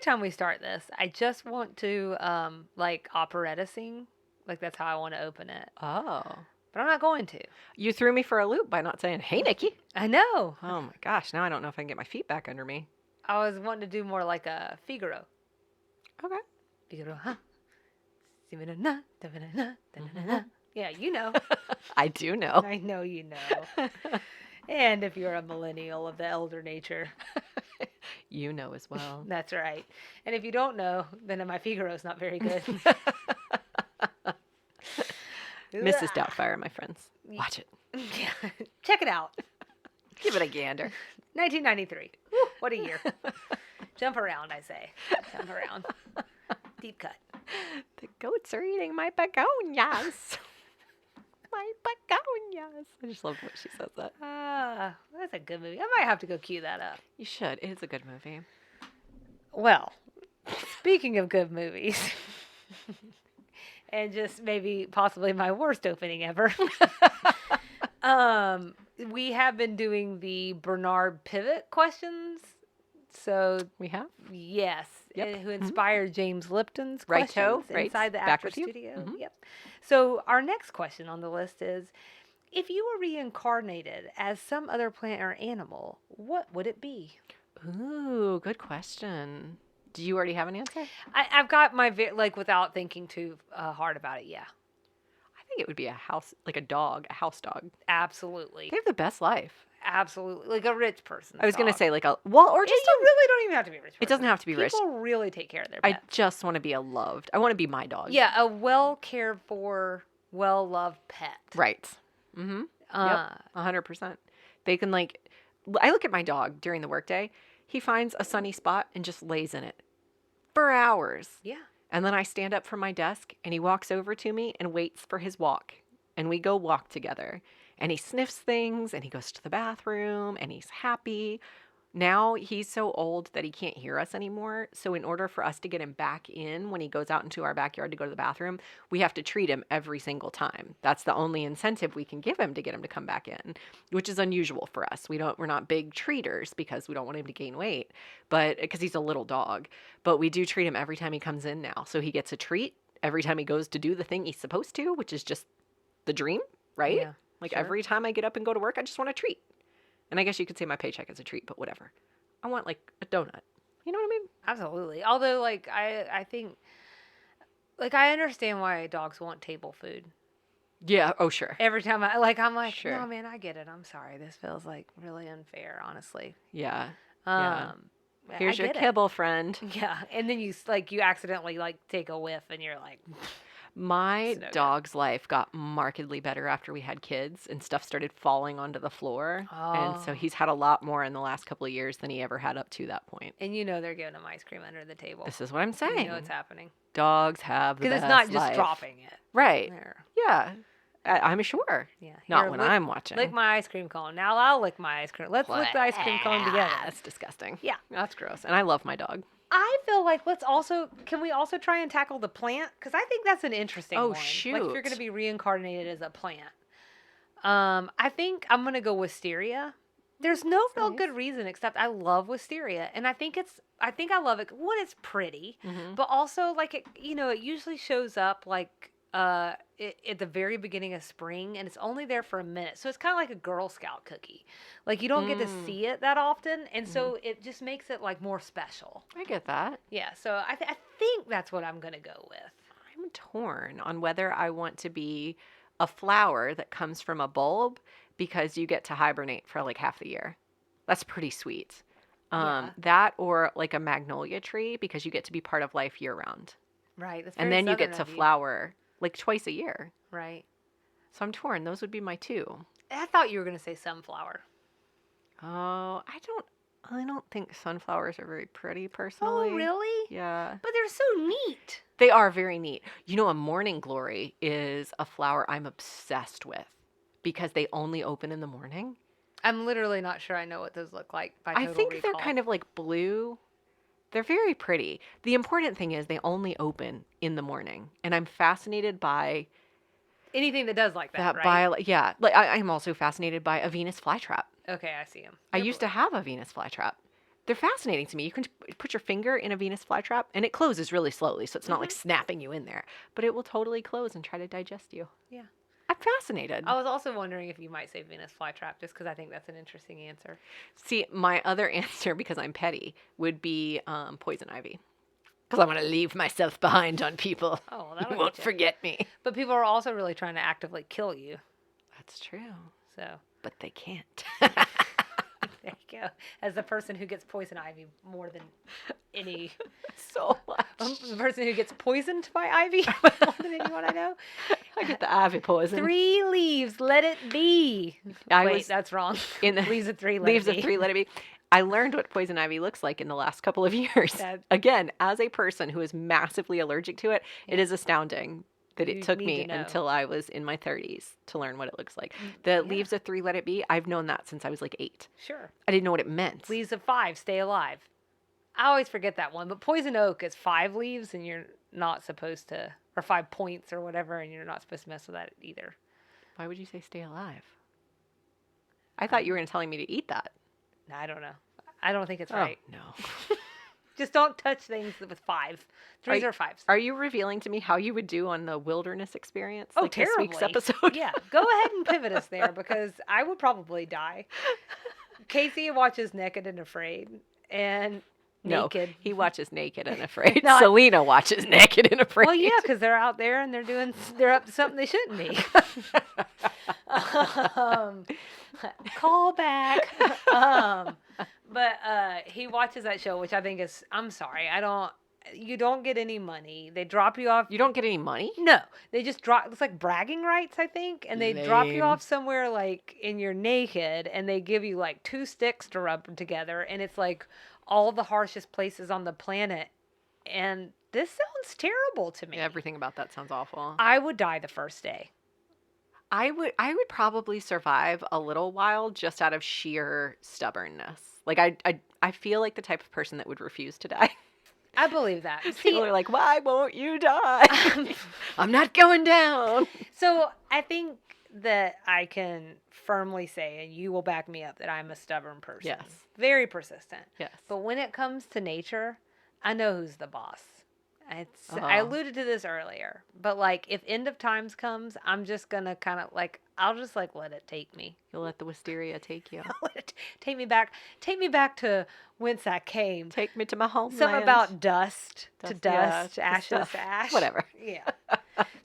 time we start this, I just want to like operetta sing. Like that's how I want to open it. Oh. But I'm not going to. You threw me for a loop by not saying, "Hey, Nikki." I know. Oh my gosh, now I don't know if I can get my feet back under me. I was wanting to do more like a Figaro. Okay. Figaro, huh? Yeah, you know. I do know. I know you know. And if you're a millennial of the elder nature, You know as well. that's right. And if you don't know, then my Figaro's not very good. Mrs. Doubtfire, my friends. Watch it. Yeah. Check it out. Give it a gander. 1993. Woo, what a year. Jump around, I say. Jump around. Deep cut. The goats are eating my begonias. My begonias. I just love what she says that. That's a good movie. I might have to go cue that up. You should. It is a good movie. Well, speaking of good movies, and just maybe possibly my worst opening ever, we have been doing the Bernard Pivot questions. So We have? yes, Yep. who inspired James Lipton's Righto, questions right. inside the Back Actor with you. Studio. Mhm. Yep. So our next question on the list is, if you were reincarnated as some other plant or animal, what would it be? Ooh, good question. Do you already have an answer? I've got my like without thinking too hard about it. Yeah, I think it would be a house house dog. absolutely, They have the best life. absolutely, like a rich person. I was going to say or just you really don't even have to be a rich. It doesn't have to be rich. People really take care of their I pets. just want to be loved. I want to be my dog. Yeah, a well cared for, well loved pet. Right. Mm-hmm. Yep. 100%. They can I look at my dog during the workday. He finds a sunny spot and just lays in it for hours. Yeah. And then I stand up from my desk and he walks over to me and waits for his walk. And we go walk together. And he sniffs things and he goes to the bathroom and he's happy. Now he's so old that he can't hear us anymore. So in order for us to get him back in when he goes out into our backyard to go to the bathroom, we have to treat him every single time. That's the only incentive we can give him to get him to come back in, which is unusual for us. We're not big treaters because we don't want him to gain weight, but because he's a little dog. But we do treat him every time he comes in now. So he gets a treat every time he goes to do the thing he's supposed to, which is just the dream, right? Yeah, sure. Every time I get up and go to work, I just want a treat. And I guess you could say my paycheck is a treat, but whatever. I want like a donut. You know what I mean? Absolutely. Although, like, I think, like, I understand why dogs want table food. Yeah. Oh, sure. Every time I'm like, Sure. no, man, I get it. I'm sorry. This feels like really unfair, honestly. Yeah. Yeah. Here's your kibble, friend. Yeah. And then you accidentally take a whiff and you're like, My It's no good. dog's life got markedly better after we had kids and stuff started falling onto the floor. And so Oh. he's had a lot more in the last couple of years than he ever had up to that point. and they're giving him ice cream under the table. This is what I'm saying. You know what's happening. Dogs have the Because best it's not just life. dropping it. Right. There. Yeah. I'm sure. Yeah. Not Here, when lick- I'm watching. Lick my ice cream cone. Now I'll lick my ice cream. Let's lick the ice cream cone together. That's disgusting. Yeah. That's gross. And I love my dog. I feel like can we also try and tackle the plant? Because I think that's an interesting Oh, one. Like if you're shoot. going to be reincarnated as a plant. I think I'm going to go wisteria. There's no real nice. good reason except I love wisteria. And I think I love it. One, it's pretty. Mhm. But also it usually shows up at the very beginning of spring and it's only there for a minute. So it's kind of like a Girl Scout cookie. Like you don't get to see it that often. And so it just makes it more special. I get that. Yeah, so I think that's what I'm going to go with. I'm torn on whether I want to be a flower that comes from a bulb because you get to hibernate for half the year. That's pretty sweet. Yeah. That or a magnolia tree because you get to be part of life year round. Right. That's And very then you get southern to of you. flower twice a year. Right. So I'm torn. Those would be my two. I thought you were going to say sunflower. Oh, I don't think sunflowers are very pretty personally. Oh, really? Yeah. But they're so neat. They are very neat. A morning glory is a flower I'm obsessed with because they only open in the morning. I'm literally not sure I know what those look like by total I think recall. they're kind of blue. They're very pretty. The important thing is they only open in the morning. And I'm fascinated by anything that does like that, right? I'm also fascinated by a Venus flytrap. Okay, I see them. I used to have a Venus flytrap. They're fascinating to me. You can put your finger in a Venus flytrap and it closes really slowly, so it's not like snapping you in there, but it will totally close and try to digest you. Yeah. I'm fascinated. I was also wondering if you might say Venus flytrap, just because I think that's an interesting answer. See, my other answer, because I'm petty, would be poison ivy. Because I want to leave myself behind on people. Oh, well, You that'll won't get you. forget me. But people are also really trying to actively kill you. That's true. So But they can't. there you go. As the person who gets poison ivy more than any, So much. the person who gets poisoned by ivy more than anyone I know. I get the ivy poison. 3 leaves, let it be. Wait, that's wrong. in the Leaves of 3, let leaves it be. of 3, let it be. I learned what poison ivy looks like in the last couple of years. Again, as a person who is massively allergic to it, it is astounding that You it took need me to know. until I was in my 30s to learn what it looks like. The leaves of 3, let it be. I've known that since I was like 8. Sure. I didn't know what it meant. Leaves of 5, stay alive. I always forget that one, but poison oak is 5 leaves, and you're not supposed to, or 5 points or whatever, and you're not supposed to mess with that either. Why would you say stay alive? I thought you were telling me to eat that. I don't know. I don't think it's right. No. Just don't touch things with 5. 3s or 5s. Are you revealing to me how you would do on the wilderness experience? Oh, like this terribly. week's episode? Yeah, go ahead and pivot us there, because I would probably die. Casey watches Naked and Afraid, and Naked. No, he watches Naked and Afraid. No, Selena watches Naked and Afraid. Well, yeah, because they're out there and they're up to something they shouldn't be. Call back. But he watches that show, which I think is, I'm sorry, you don't get any money. They drop you off. You don't get any money? No, they just drop, it's like bragging rights, I think. And they drop you Lame. off somewhere like and you're naked, and they give you like 2 sticks to rub together. And it's like all the harshest places on the planet. And this sounds terrible to me. Everything about that sounds awful. I would die the first day. I would probably survive a little while just out of sheer stubbornness. Like I feel like the type of person that would refuse to die. I believe that. People are like, why won't you die? I'm not going down. So I think that I can firmly say, and you will back me up, that I'm a stubborn person. Yes. Very persistent. Yes. But when it comes to nature, I know who's the boss. I Uh-huh. alluded to this earlier, but like if end of times comes, I'm just gonna kind of like, I'll just like let it take me. You'll let the wisteria take you. Let it take me back to whence I came. Take me to my homeland. Something about dust to Dust, yeah, dust, the ashes stuff. to ash. Whatever. Yeah.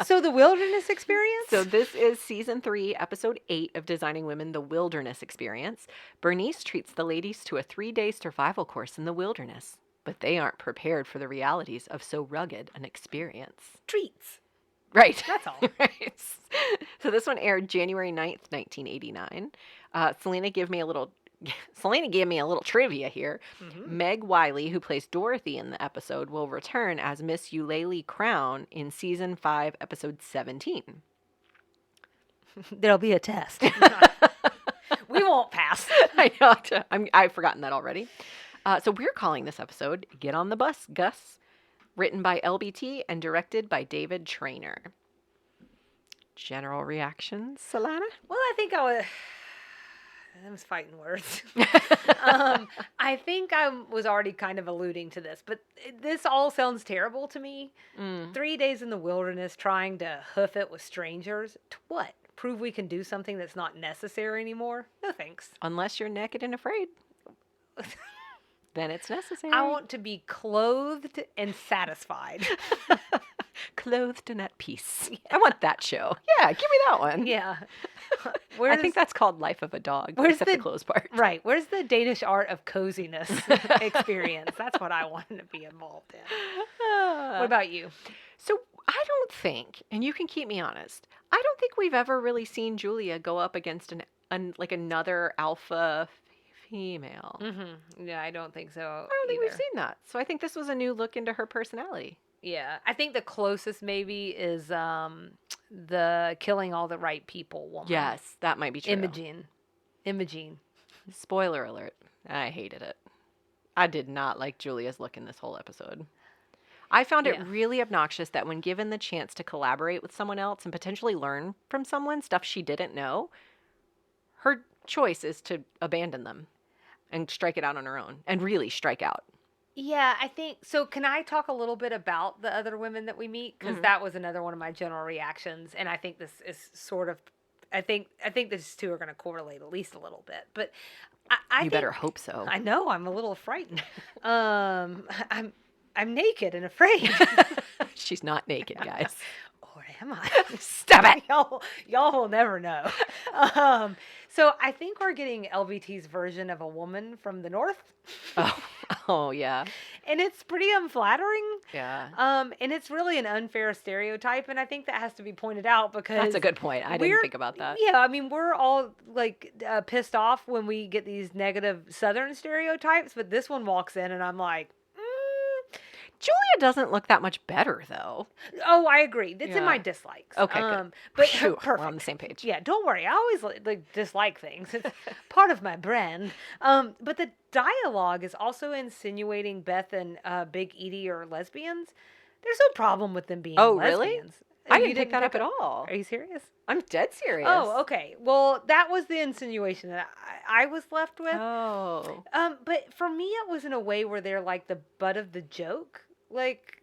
So the wilderness experience? So this is season 3, episode 8 of Designing Women, The Wilderness Experience. Bernice treats the ladies to a 3-day survival course in the wilderness, but they aren't prepared for the realities of so rugged an experience. Treats. Right. That's all. Right. So this one aired January 9th, 1989. Selena gave me a little trivia here. Mm-hmm. Meg Wiley, who plays Dorothy in the episode, will return as Miss Eulalie Crown in season 5, episode 17. There'll be a test. We won't pass. I know. I've forgotten that already. So we're calling this episode "Get on the Bus, Gus," written by LBT and directed by David Trainer. General reactions, Solana? Well, I think I was fighting words. I think I was already kind of alluding to this, but this all sounds terrible to me. 3 days in the wilderness trying to hoof it with strangers. To what? Prove we can do something that's not necessary anymore? No thanks. Unless you're naked and afraid. Then it's necessary. I want to be clothed and satisfied. Clothed and at peace. I want that show. Yeah, give me that one. Yeah. I think that's called Life of a Dog, where's except the clothes part. Right. Where's the Danish art of coziness experience? That's what I wanted to be involved in. What about you? So I don't think, and you can keep me honest, I don't think we've ever really seen Julia go up against another alpha female. Mm-hmm. Yeah, I don't think so. I don't think we've seen that. So I think this was a new look into her personality. Yeah, I think the closest maybe is the killing all the right people woman. Yes, that might be true. Imogene. Spoiler alert. I hated it. I did not like Julia's look in this whole episode. I found it really obnoxious that when given the chance to collaborate with someone else and potentially learn from someone stuff she didn't know, her choice is to abandon them and strike it out on her own and really strike out. Yeah, I think so. Can I talk a little bit about the other women that we meet? Because that was another one of my general reactions, and I think this is sort of, I think these two are going to correlate at least a little bit. But I You think better hope so. I know I'm a little frightened. I'm naked and afraid. She's not naked, guys. Or am I? Stop it. Y'all will never know. So I think we're getting LBT's version of a woman from the north. Oh, yeah. And it's pretty unflattering. Yeah. And it's really an unfair stereotype, and I think that has to be pointed out because That's a good point. I didn't think about that. Yeah, I mean, we're all like pissed off when we get these negative Southern stereotypes, but this one walks in, and I'm like, Julia doesn't look that much better, though. oh, I agree. It's in Yeah. my dislikes. Okay, good. But Phew, perfect. we're on the same page. Yeah, don't worry. I always like dislike things. It's part of my brand. But the dialogue is also insinuating Beth and Big Edie are lesbians. There's no problem with them being Really? lesbians. I You didn't pick that up at all. Are you serious? I'm dead serious. Oh, okay. Well, that was the insinuation that I was left with. Oh. But for me, it was in a way where they're like the butt of the joke. Like,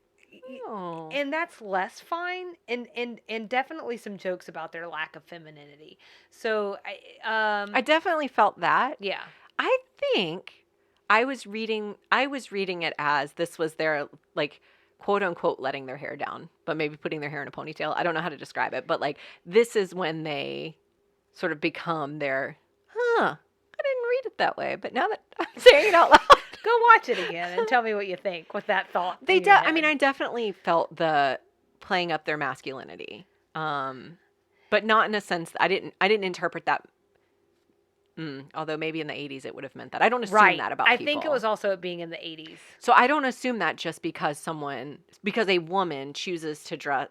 Oh. and that's less fine, and definitely some jokes about their lack of femininity. So I definitely felt that. yeah, I think I was reading it as this was their, like, quote unquote letting their hair down, but maybe putting their hair in a ponytail. I don't know how to describe it, but like this is when they sort of become their, I didn't read it that way, but now that I'm saying it out loud. go watch it again and tell me what you think with that thought. I mean, I definitely felt the playing up their masculinity. But not in a sense I didn't interpret that. Although maybe in the 80s it would have meant that. I don't assume that about people. I think it was also it being in the 80s. So I don't assume that just because a woman chooses to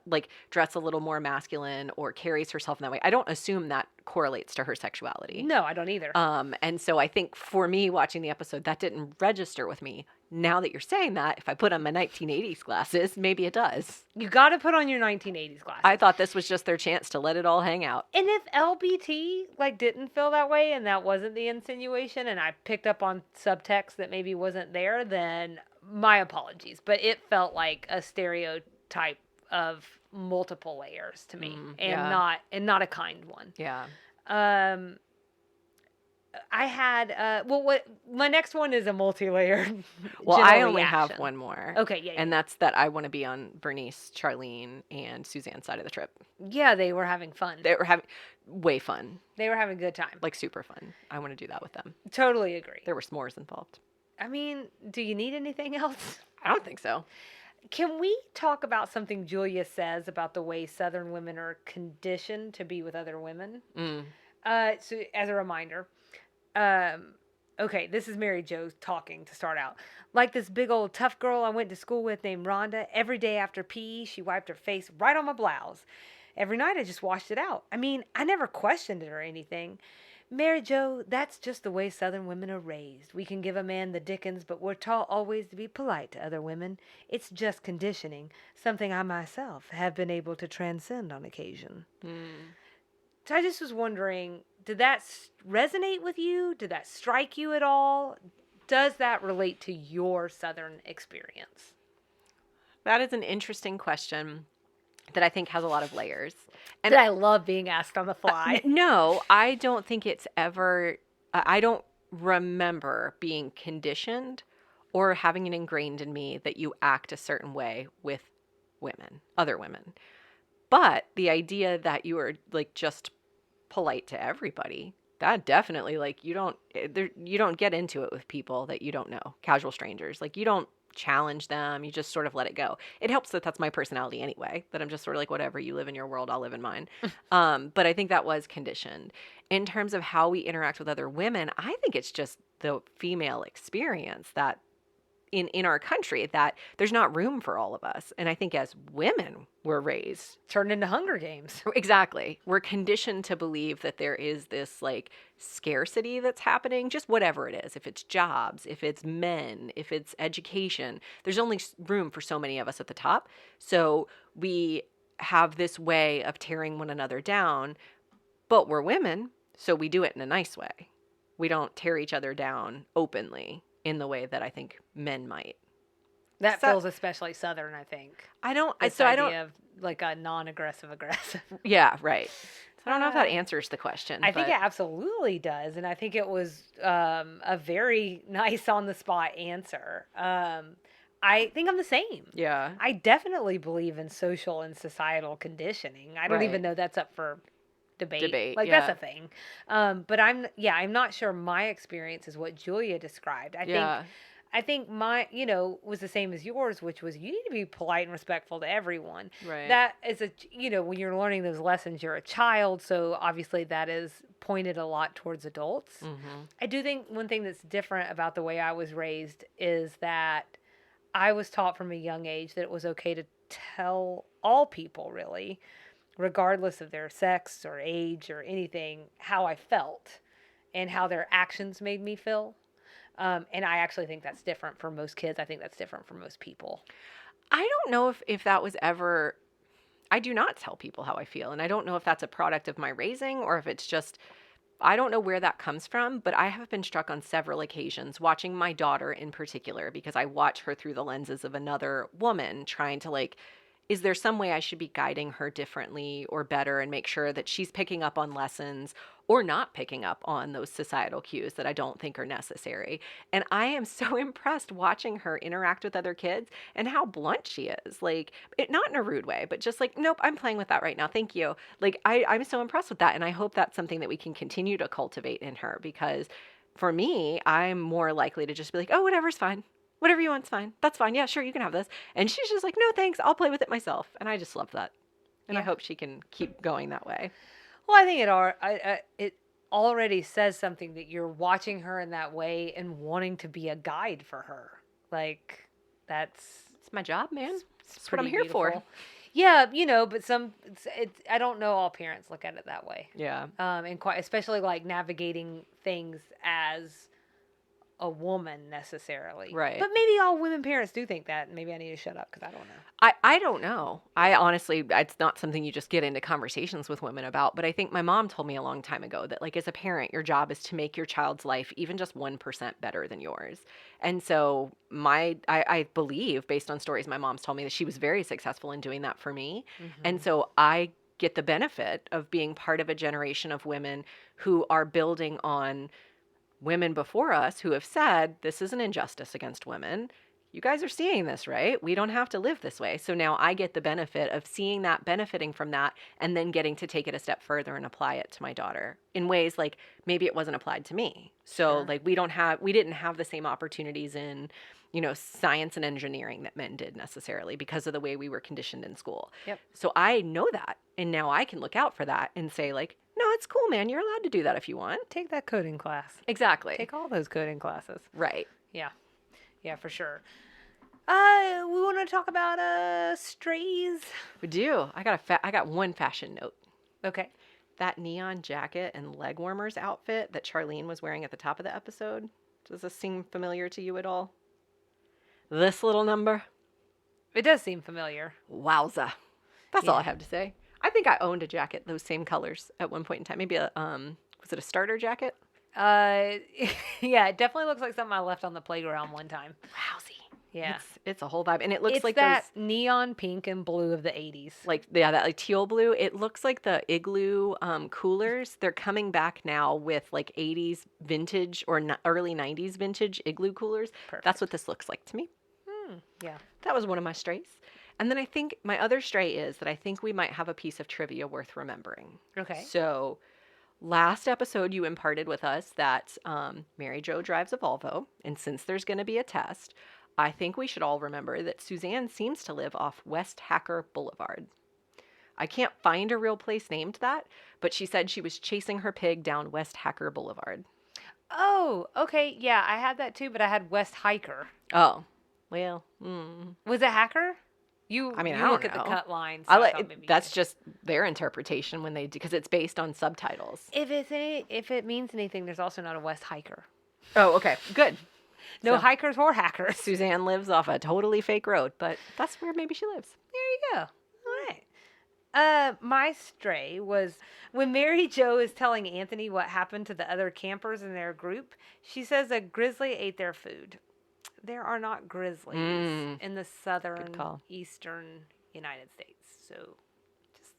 dress a little more masculine or carries herself in that way. I don't assume that correlates to her sexuality. No, I don't either. And so I think for me watching the episode, that didn't register with me. Now that you're saying that, if I put on my 1980s glasses, maybe it does. You got to put on your 1980s glasses. I thought this was just their chance to let it all hang out. And if LBT didn't feel that way and that wasn't the insinuation and I picked up on subtext that maybe wasn't there, then my apologies. But it felt like a stereotype of multiple layers to me and not a kind one. Yeah. I had what my next one is a multi-layered. Well, I only have one more. Okay, yeah. And that's that I want to be on Bernice, Charlene, and Suzanne's side of the trip. Yeah, they were having fun. They were having way fun. They were having a good time. Like super fun. I want to do that with them. Totally agree. There were s'mores involved. I mean, do you need anything else? I don't think so. Can we talk about something Julia says about the way Southern women are conditioned to be with other women? So as a reminder, okay, this is Mary Jo talking to start out. Like this big old tough girl I went to school with named Rhonda, every day after PE, she wiped her face right on my blouse. Every night I just washed it out. I mean, I never questioned it or anything. Mary Jo, that's just the way Southern women are raised. We can give a man the dickens, but we're taught always to be polite to other women. It's just conditioning, something I myself have been able to transcend on occasion. So I just was wondering, did that resonate with you? Did that strike you at all? Does that relate to your Southern experience? That is an interesting question that I think has a lot of layers. And I love being asked on the fly. No, I don't think it's ever, I don't remember being conditioned or having it ingrained in me that you act a certain way with women, other women. But the idea that you are like just polite to everybody, that definitely, like, you don't get into it with people that you don't know, casual strangers. Like, you don't challenge them, you just sort of let it go. It helps that that's my personality anyway, that I'm just sort of like, whatever, you live in your world, I'll live in mine. But I think that was conditioned. In terms of how we interact with other women, I think it's just the female experience that in our country, that there's not room for all of us. And I think as women, we're raised. Turned into Hunger Games. Exactly. We're conditioned to believe that there is this like scarcity that's happening, just whatever it is. If it's jobs, if it's men, if it's education, there's only room for so many of us at the top. So we have this way of tearing one another down, but we're women, so we do it in a nice way. we don't tear each other down openly in the way that I think men might. That So- feels especially Southern, I think. I don't, This so I idea don't, of like a non-aggressive aggressive. yeah, right. So I don't know if that Uh, answers the question. I think but it absolutely does, and I think it was a very nice on the spot answer. I think I'm the same. yeah, I definitely believe in social and societal conditioning. I don't even Right. know that's up for debate. Debate, Like yeah. that's a thing. But I'm not sure my experience is what Julia described. yeah, I think my, was the same as yours, which was you need to be polite and respectful to everyone. right. That is when you're learning those lessons, you're a child, so obviously that is pointed a lot towards adults. Mm-hmm. I do think one thing that's different about the way I was raised is that I was taught from a young age that it was okay to tell all people, really, regardless of their sex or age or anything, how I felt and how their actions made me feel. And I actually think that's different for most kids. I think that's different for most people. I don't know if that was ever. I do not tell people how I feel, and I don't know if that's a product of my raising or if it's just. I don't know where that comes from, but I have been struck on several occasions watching my daughter in particular because I watch her through the lenses of another woman trying to like, is there some way I should be guiding her differently or better and make sure that she's picking up on lessons or not picking up on those societal cues that I don't think are necessary. And I am so impressed watching her interact with other kids and how blunt she is. Like, not in a rude way, but just like, nope, I'm playing with that right now. Thank you. Like, I'm so impressed with that. And I hope that's something that we can continue to cultivate in her because for me, I'm more likely to just be like, oh, whatever's fine. Whatever you want's fine. That's fine. Yeah, sure, you can have this. And she's just like, no, thanks. I'll play with it myself. And I just love that. And I Yeah. hope she can keep going that way. Well, I think it already says something that you're watching her in that way and wanting to be a guide for her. Like that's It's my job, man. it's That's what I'm pretty here for. beautiful. Yeah, but I don't know all parents look at it that way. Yeah. And quite especially like navigating things as a woman necessarily. Right. But maybe all women parents do think that. And maybe I need to shut up because I don't know. I don't know. I honestly, it's not something you just get into conversations with women about, but I think my mom told me a long time ago that like as a parent, your job is to make your child's life even just 1% better than yours. And so I believe based on stories my mom's told me that she was very successful in doing that for me. Mm-hmm. And so I get the benefit of being part of a generation of women who are building on women before us who have said, this is an injustice against women. You guys are seeing this, right? We don't have to live this way. So now I get the benefit of seeing that, benefiting from that, and then getting to take it a step further and apply it to my daughter in ways like maybe it wasn't applied to me. So Sure. like we didn't have the same opportunities in, science and engineering that men did necessarily because of the way we were conditioned in school. Yep. So I know that. And now I can look out for that and say like, no, it's cool, man. You're allowed to do that if you want. Take that coding class. Exactly. Take all those coding classes. Right. Yeah. Yeah, for sure. We want to talk about strays. We do. I got one fashion note. Okay. That neon jacket and leg warmers outfit that Charlene was wearing at the top of the episode. Does this seem familiar to you at all? This little number? It does seem familiar. Wowza. That's all I Yeah. have to say. I think I owned a jacket those same colors at one point in time. Maybe was it a starter jacket? Yeah, it definitely looks like something I left on the playground one time. Wowsy. Yeah. It's a whole vibe. And it looks It's like that those neon pink and blue of the 80s. that like teal blue. It looks like the Igloo coolers. They're coming back now with like 80s vintage or early 90s vintage Igloo coolers. Perfect. That's what this looks like to me. Yeah. That was one of my strays. And then I think my other stray is that I think we might have a piece of trivia worth remembering. Okay. So last episode you imparted with us that Mary Jo drives a Volvo. And since there's going to be a test, I think we should all remember that Suzanne seems to live off West Hacker Boulevard. I can't find a real place named that, but she said she was chasing her pig down West Hacker Boulevard. Oh, okay. Yeah, I had that too, but I had West Hiker. Oh, well, Was it Hacker? You I don't know. look at the cut lines. So I thought maybe That's just their interpretation when they do, because it's based on subtitles. if it means anything, there's also not a West Hiker. Oh, okay, good. No So- hikers or hackers. Suzanne lives off a totally fake road, but that's where maybe she lives. There you go. All right. My stray was when Mary Jo is telling Anthony what happened to the other campers in their group. She says a grizzly ate their food. There are not grizzlies in the Good southern, call. eastern United States. So, just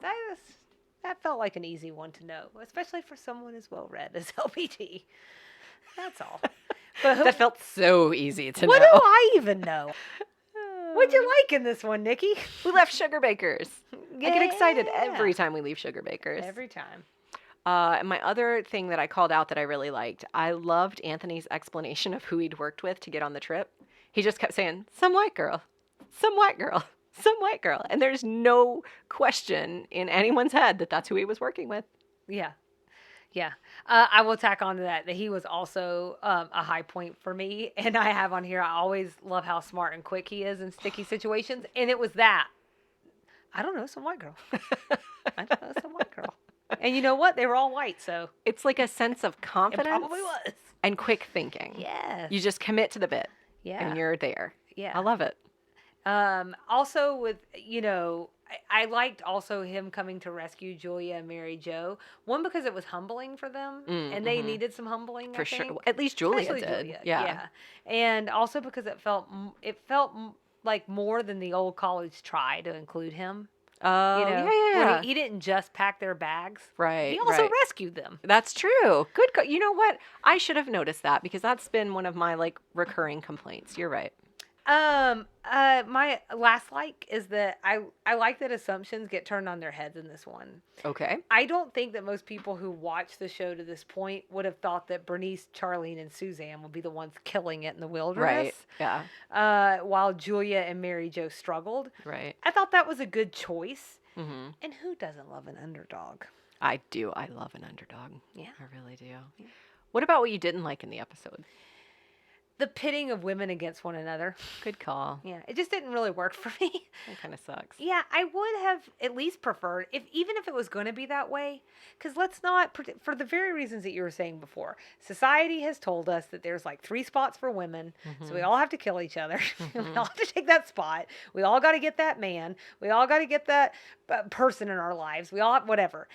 that felt like an easy one to know, especially for someone as well read as LBT. That's all. But That felt so easy to what know. do I even know? What'd you like in this one, Nikki? We left Sugar Bakers. I get excited Yeah. every time we leave Sugar Bakers. Every time. And my other thing that I called out that I really liked, I loved Anthony's explanation of who he'd worked with to get on the trip. He just kept saying, some white girl, some white girl, some white girl. And there's no question in anyone's head that that's who he was working with. Yeah. Yeah. I will tack on to that he was also a high point for me. And I have on here, I always love how smart and quick he is in sticky situations. And it was that. I don't know, some white girl. I don't know, some white girl. And you know what? They were all white, so. It's like a sense of It confidence probably was. and quick thinking. Yes. You just commit to the bit Yeah. and you're there. Yeah. I love it. Also with, I liked also him coming to rescue Julia and Mary Jo. One, because it was humbling for them, and they needed some humbling, For I sure. think. At least Julia Especially did. Julia, Yeah. And also because it felt like more than the old college try to include him. Oh, Where yeah. he didn't just pack their bags. Right. He also right. rescued them. That's true. Good. You know what? I should have noticed that because that's been one of my recurring complaints. You're right. My last like is that I like that assumptions get turned on their heads in this one. Okay. I don't think that most people who watch the show to this point would have thought that Bernice, Charlene, and Suzanne would be the ones killing it in the wilderness. Right. Yeah. While Julia and Mary Jo struggled. Right. I thought that was a good choice. Mm-hmm. And who doesn't love an underdog? I do. I love an underdog. Yeah. I really do. Yeah. What about what you didn't like in the episode? The pitting of women against one another. Good call. Yeah, it just didn't really work for me. That kind of sucks. Yeah, I would have at least preferred, even if it was going to be that way, because let's not, for the very reasons that you were saying before, society has told us that there's like 3 spots for women, so we all have to kill each other. We all have to take that spot. We all got to get that man. We all got to get that person in our lives. We all have, whatever.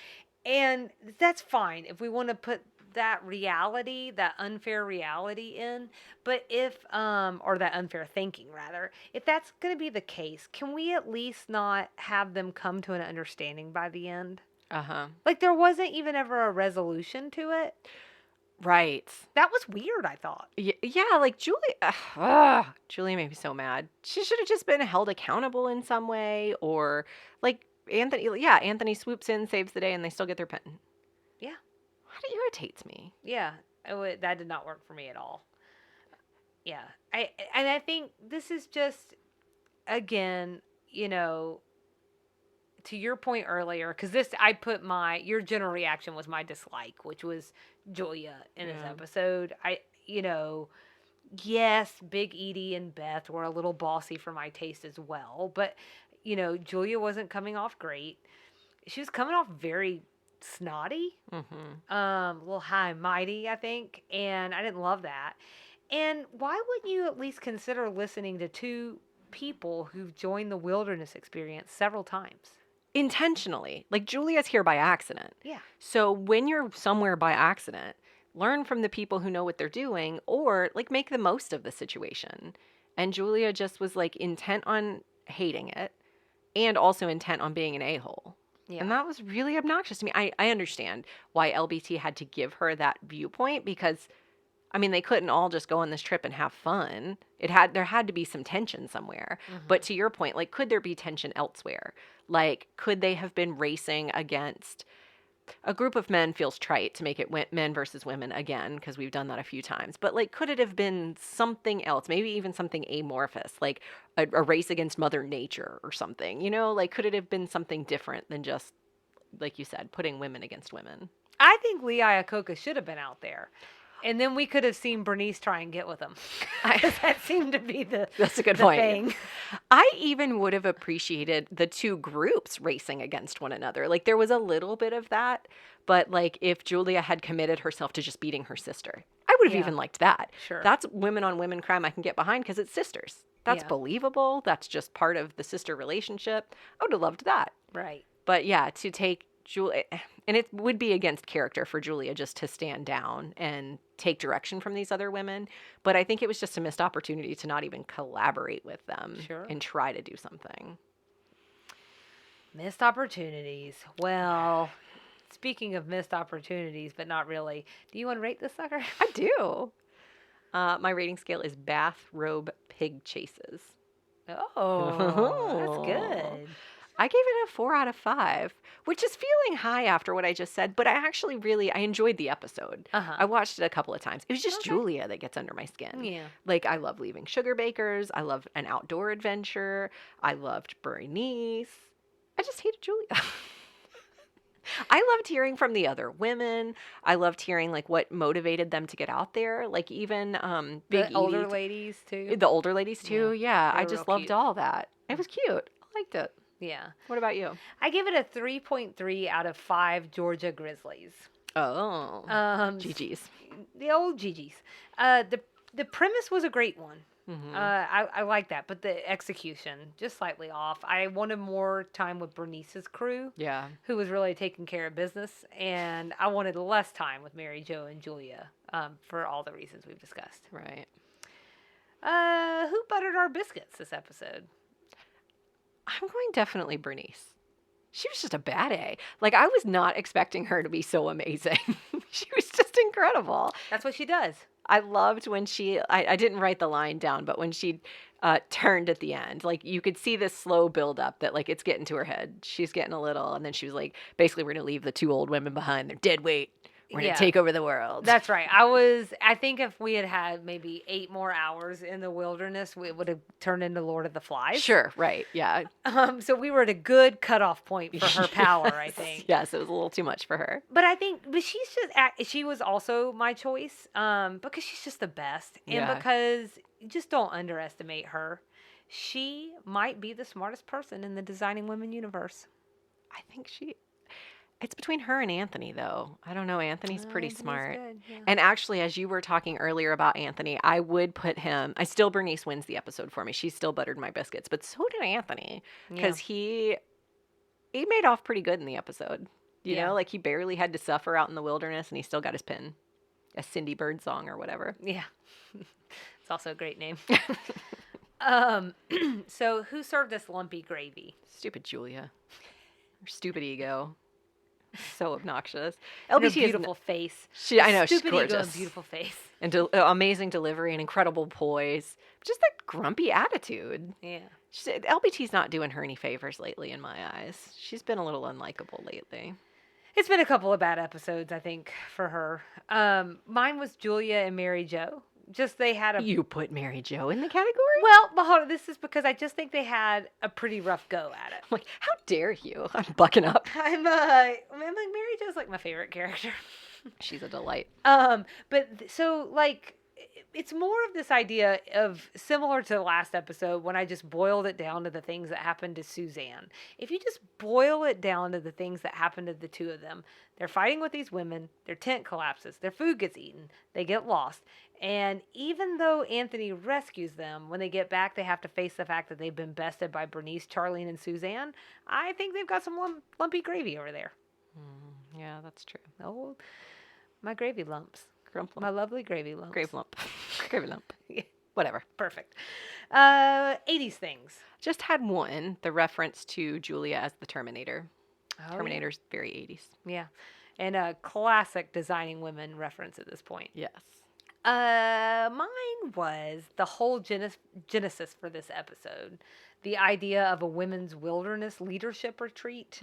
And that's fine if we want to put that reality, that unfair reality in, but if or that unfair thinking rather, if that's going to be the case, can we at least not have them come to an understanding by the end? Like there wasn't even ever a resolution to it. Right. That was weird, I thought. Yeah, like Julie Julie made me so mad. She should have just been held accountable in some way, or like Anthony swoops in, saves the day, and they still get their pen. Yeah. That irritates me. Yeah, that did not work for me at all. Yeah, I think this is just, again, to your point earlier, because I put your general reaction was my dislike, which was Julia in this episode. Yes, Big Edie and Beth were a little bossy for my taste as well, but Julia wasn't coming off great. She was coming off very snotty, a little high and mighty, I think, and I didn't love that. And why wouldn't you at least consider listening to 2 people who've joined the wilderness experience several times? Intentionally. Like Julia's here by accident. Yeah. So when you're somewhere by accident, learn from the people who know what they're doing, or make the most of the situation. And Julia just was intent on hating it and also intent on being an a-hole. Yeah. And that was really obnoxious to me. I understand why LBT had to give her that viewpoint because, they couldn't all just go on this trip and have fun. There had to be some tension somewhere. But to your point, could there be tension elsewhere? Could they have been racing against a group of men? Feels trite to make it men versus women again, because we've done that a few times. But could it have been something else? Maybe even something amorphous, like a race against Mother Nature or something, could it have been something different than just, like you said, putting women against women? I think Lee Iacocca should have been out there. And then we could have seen Bernice try and get with him. That seemed to be that's a good point. Thing. I even would have appreciated the 2 groups racing against one another. There was a little bit of that. But if Julia had committed herself to just beating her sister, I would have even liked that. Sure. That's women on women crime I can get behind because it's sisters. That's believable. That's just part of the sister relationship. I would have loved that. Right. But yeah, to take Julia, and it would be against character for Julia just to stand down and take direction from these other women. But I think it was just a missed opportunity to not even collaborate with them Sure. and try to do something. Missed opportunities. Well, speaking of missed opportunities, but not really. Do you want to rate this sucker? I do. My rating scale is bathrobe pig chases. Oh, that's good. I gave it a 4 out of 5, which is feeling high after what I just said, but I actually I enjoyed the episode. Uh-huh. I watched it a couple of times. It was just Okay. Julia that gets under my skin. Yeah. Like, I love leaving sugar bakers. I love an outdoor adventure. I loved Bernice. I just hated Julia. I loved hearing from the other women. I loved hearing like what motivated them to get out there. Like even Big The older Edie, ladies too. the older ladies too. Yeah, they I were just real loved cute. all that. It was cute. I liked it. Yeah. What about you? I give it a 3.3 out of 5 Georgia Grizzlies. Oh, Um, GG's. the old Gigi's. The premise was a great one. Mhm. I like that, but the execution just slightly off. I wanted more time with Bernice's crew, Yeah. who was really taking care of business, and I wanted less time with Mary Jo and Julia, for all the reasons we've discussed. Right. Who buttered our biscuits this episode? I'm going definitely Bernice. She was just a bad A. Like I was not expecting her to be so amazing. She was just incredible. That's what she does. I loved when I didn't write the line down, but when she turned at the end, like you could see this slow build up that like it's getting to her head. She's getting a little, and then she was like, basically, we're going to leave the 2 old women behind. They're dead weight. We're going Yeah. to take over the world. That's right. I think if we had had maybe 8 more hours in the wilderness, it would have turned into Lord of the Flies. Sure, right. Yeah. So we were at a good cutoff point for her power, I think. Yes, it was a little too much for her. But she's just, she was also my choice, because she's just the best. And Yeah. because you just don't underestimate her. She might be the smartest person in the Designing Women universe. I think it's between her and Anthony, though. I don't know. Anthony's pretty Anthony's smart. good, yeah. And actually, as you were talking earlier about Anthony, I would put him. Bernice wins the episode for me. She still buttered my biscuits, but so did Anthony because he made off pretty good in the episode. You Yeah. know, like he barely had to suffer out in the wilderness, and he still got his pin, a Cindy Bird song or whatever. Yeah. It's also a great name. So who served us lumpy gravy? Stupid Julia, her stupid ego, so obnoxious. And her LBT is beautiful face. I know she's Stupid ego gorgeous. and beautiful face. And amazing delivery and incredible poise. Just that grumpy attitude. Yeah. LBT's not doing her any favors lately, in my eyes. She's been a little unlikable lately. It's been a couple of bad episodes, I think, for her. Mine was Julia and Mary Jo. Just they had a You put Mary Jo in the category? well, but hold on, this is because I just think they had a pretty rough go at it. I'm like, how dare you? I'm bucking up. I'm like Mary Jo's like my favorite character. She's a delight. So like it's more of this idea of similar to the last episode when I just boiled it down to the things that happened to Suzanne. If you just boil it down to the things that happened to the two of them, they're fighting with these women, their tent collapses, their food gets eaten, they get lost. And even though Anthony rescues them, when they get back, they have to face the fact that they've been bested by Bernice, Charlene, and Suzanne. I think they've got some lumpy gravy over there. Yeah, that's true. Oh, my gravy lumps. Grump My lump. lovely gravy lumps. Grave lump. Gravy lump. Yeah. Whatever. Perfect. 80s things. Just had one, the reference to Julia as the Terminator. Oh, Terminator's very 80s. Yeah. And a classic Designing Women reference at this point. Yes. Mine was the whole genesis for this episode. The idea of a women's wilderness leadership retreat.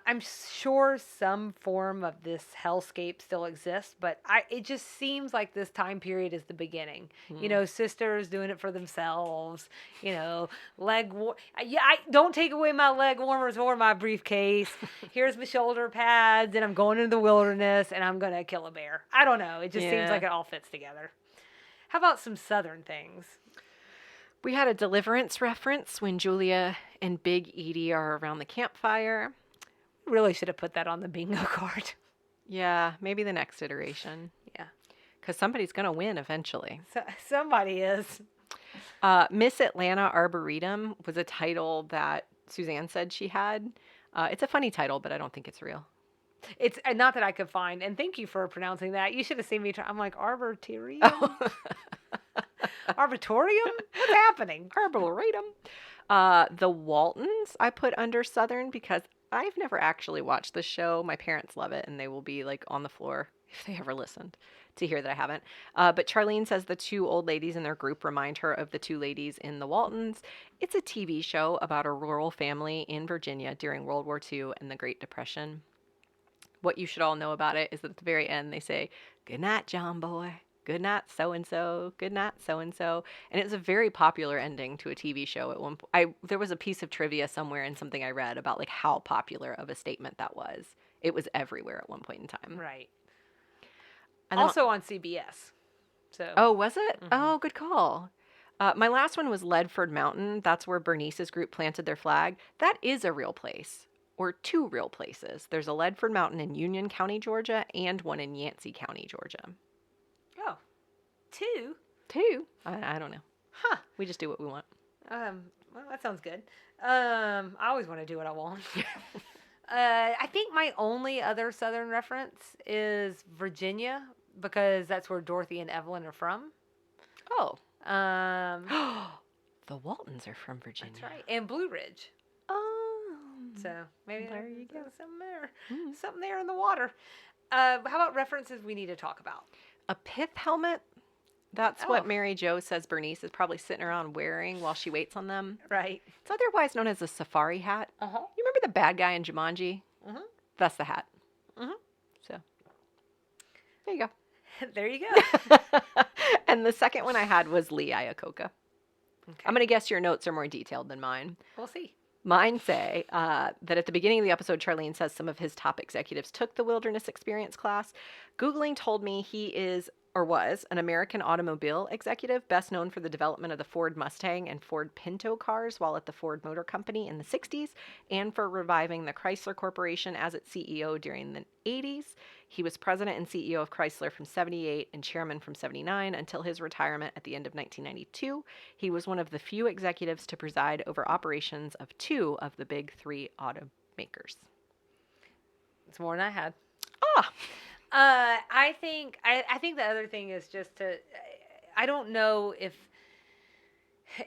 I'm sure some form of this hellscape still exists, but it just seems like this time period is the beginning. You know, sisters doing it for themselves. You know, I don't take away my leg warmers or my briefcase. Here's my shoulder pads, and I'm going into the wilderness, and I'm gonna kill a bear. I don't know. It just seems like it all fits together. How about some Southern things? We had a Deliverance reference when Julia and Big Edie are around the campfire. Really should have put that on the bingo card. Yeah, maybe the next iteration. Yeah. Because somebody's going to win eventually. Somebody is. Miss Atlanta Arboretum was a title that Suzanne said she had. It's a funny title, but I don't think it's real. It's not that I could find. And thank you for pronouncing that. You should have seen me try. I'm like, Arbitorium? Oh. Arbitorium? What's happening? Arboretum. The Waltons I put under Southern because I've never actually watched this show. My parents love it, and they will be like on the floor if they ever listened to hear that I haven't. But Charlene says the two old ladies in their group remind her of the two ladies in The Waltons. It's a TV show about a rural family in Virginia during World War II and the Great Depression. What you should all know about it is that at the very end they say, "Good night, John boy. Good night, so and so. Good night, so and so." And it was a very popular ending to a TV show at one point. There was a piece of trivia somewhere in something I read about like how popular of a statement that was. It was everywhere at one point in time. Right. And then, Also on CBS. So. oh, was it? Mm-hmm. Oh, good call. My last one was Ledford Mountain. That's where Bernice's group planted their flag. That is a real place. Or two real places. There's a Ledford Mountain in Union County, Georgia, and one in Yancey County, Georgia. Oh, two? Two? I don't know. Huh. We just do what we want. Well, that sounds good. I always want to do what I want. I think my only other Southern reference is Virginia, because that's where Dorothy and Evelyn are from. Oh. Um, The Waltons are from Virginia. That's right. And Blue Ridge. So maybe there you go. Something there. Mm. Something there in the water. How about references we need to talk about? A pith helmet. That's Oh. what Mary Jo says Bernice is probably sitting around wearing while she waits on them. Right. It's otherwise known as a safari hat. Uh-huh. You remember the bad guy in Jumanji? Mm-hmm. That's the hat. Mm-hmm. So there you go. There you go. And the second one I had was Lee Iacocca. Okay. I'm going to guess your notes are more detailed than mine. We'll see. Mine say that at the beginning of the episode, Charlene says some of his top executives took the Wilderness Experience class. Googling told me he is or was an American automobile executive, best known for the development of the Ford Mustang and Ford Pinto cars while at the Ford Motor Company in the 60s, and for reviving the Chrysler Corporation as its CEO during the 80s. He was president and CEO of Chrysler from 78 and chairman from 79 until his retirement at the end of 1992. He was one of the few executives to preside over operations of two of the big three automakers. It's more than I had. Ah! I think the other thing is just to, I don't know if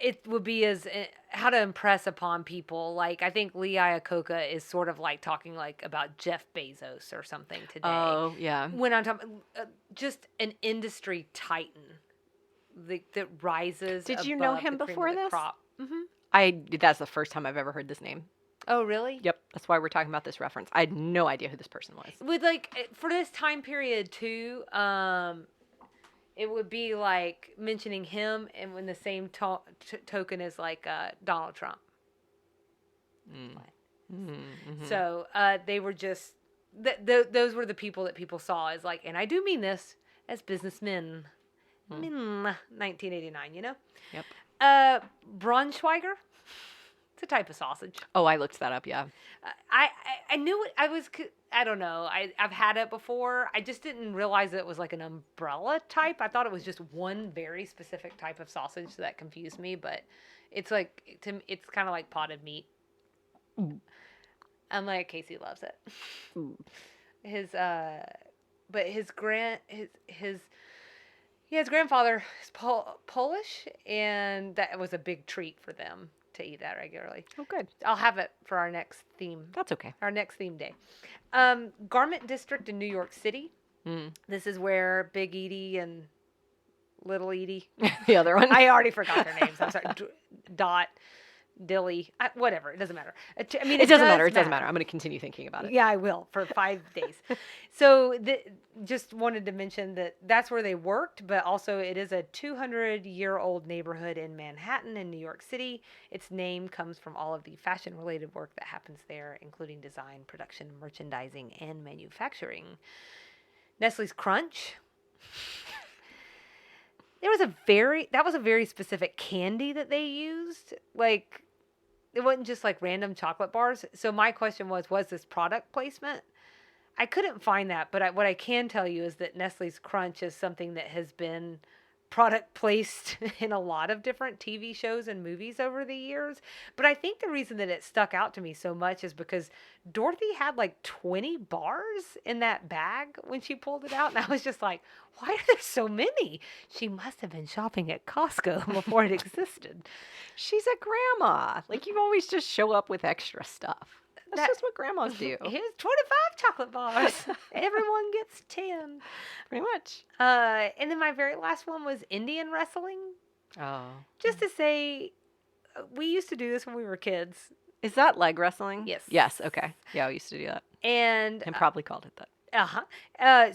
it would be as how to impress upon people. Like, I think Lee Iacocca is sort of like talking like about Jeff Bezos or something today. Oh, yeah. When I'm talking just an industry titan that rises. Did you know above him the cream before of the this? crop. Mm-hmm. That's the first time I've ever heard this name. Oh, really? Yep. That's why we're talking about this reference. I had no idea who this person was. With like for this time period too, it would be like mentioning him and in the same token as like Donald Trump. Mm-hmm. So they were just those were the people that people saw as like, and I do mean this as businessmen. 1989, you know. Yep. Braunschweiger. It's a type of sausage. Oh, I looked that up, yeah. I knew it. I don't know. I've had it before. I just didn't realize it was like an umbrella type. I thought it was just one very specific type of sausage that confused me. But it's like it's kind of like potted meat. Mm. I'm like, Casey loves it. Mm. But his grandfather is Polish, and that was a big treat for them to eat that regularly. Oh, good. I'll have it for our next theme. That's okay. Our next theme day. Garment District in New York City. Mm. This is where Big Edie and Little Edie. The other one. I already forgot their names. I'm sorry. Dot, Dilly, whatever. It doesn't matter. I mean, it doesn't matter. It doesn't matter. I'm going to continue thinking about it. Yeah, I will for 5 days. So just wanted to mention that that's where they worked, but also it is a 200-year-old neighborhood in Manhattan in New York City. Its name comes from all of the fashion-related work that happens there, including design, production, merchandising, and manufacturing. Nestle's Crunch. That was a very specific candy that they used. Like, it wasn't just like random chocolate bars. So my question was this product placement? I couldn't find that, but what I can tell you is that Nestle's Crunch is something that has been product placed in a lot of different TV shows and movies over the years. But I think the reason that it stuck out to me so much is because Dorothy had like 20 bars in that bag when she pulled it out. And I was just like, why are there so many? She must have been shopping at Costco before it existed. She's a grandma. Like, you always just show up with extra stuff. That's That- just what grandmas do. Here's 25 chocolate bars. Everyone gets 10. Pretty much. And then my very last one was Indian wrestling. Oh. Just to say, we used to do this when we were kids. Is that leg wrestling? Yes. Yes, okay. Yeah, we used to do that. And Probably called it that.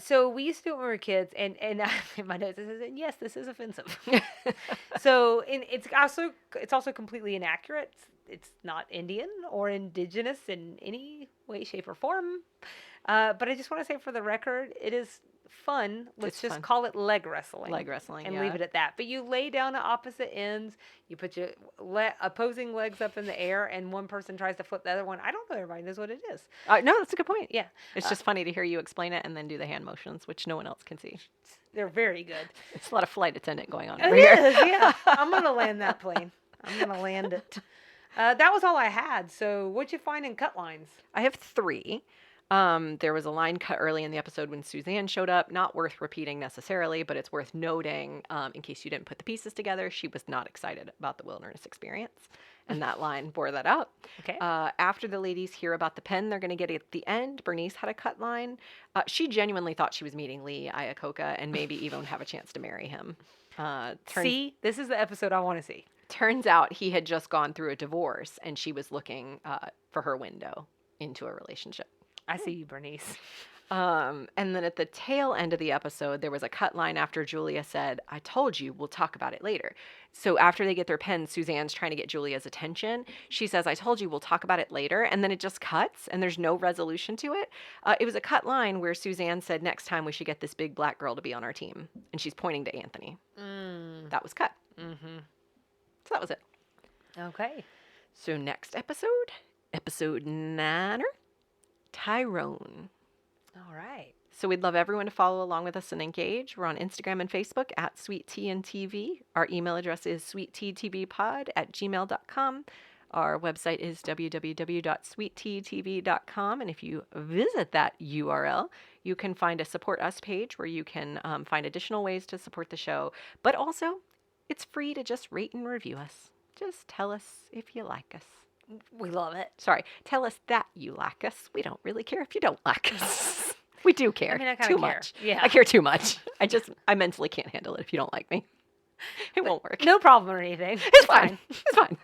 so we used to do it when we were kids, and in my notes it says, yes, this is offensive. So it's also completely inaccurate. It's not Indian or indigenous in any way, shape, or form. But I just want to say, for the record, it is fun. Let's just fun. call it leg wrestling. Leg wrestling, and yeah. leave it at that. But you lay down at opposite ends. You put your opposing legs up in the air, and one person tries to flip the other one. I don't know. Everybody knows what it is. No, that's a good point. Yeah. It's just funny to hear you explain it and then do the hand motions, which no one else can see. They're very good. It's a lot of flight attendant going on It over here. is, yeah. I'm going to land that plane. I'm going to land it. That was all I had. So what'd you find in cut lines? I have 3. There was a line cut early in the episode when Suzanne showed up. Not worth repeating necessarily, but it's worth noting in case you didn't put the pieces together. She was not excited about the wilderness experience. And that line bore that out. Okay. After the ladies hear about the pen they're going to get at the end, Bernice had a cut line. She genuinely thought she was meeting Lee Iacocca and maybe even have a chance to marry him. See, this is the episode I want to see. Turns out he had just gone through a divorce and she was looking for her window into a relationship. I see you, Bernice. And then at the tail end of the episode, there was a cut line after Julia said, I told you, we'll talk about it later. So after they get their pens, Suzanne's trying to get Julia's attention. She says, I told you, we'll talk about it later. And then it just cuts and there's no resolution to it. It was a cut line where Suzanne said, next time we should get this big black girl to be on our team. And she's pointing to Anthony. That was cut. Mm-hmm. So that was it. Okay. So next episode 9, Tyrone. All right. So we'd love everyone to follow along with us and engage. We're on Instagram and Facebook at Sweet Tea and TV. Our email address is sweetteatvpod@gmail.com. Our website is www.sweetteatv.com. And if you visit that URL, you can find a Support Us page where you can find additional ways to support the show. But also, it's free to just rate and review us. Just tell us if you like us. We love it. Sorry, tell us that you like us. We don't really care if you don't like us. We do care. I mean, I too kind of care. much. Yeah. I care too much. I mentally can't handle it if you don't like me. It won't work. No problem or anything. It's fine. It's fine.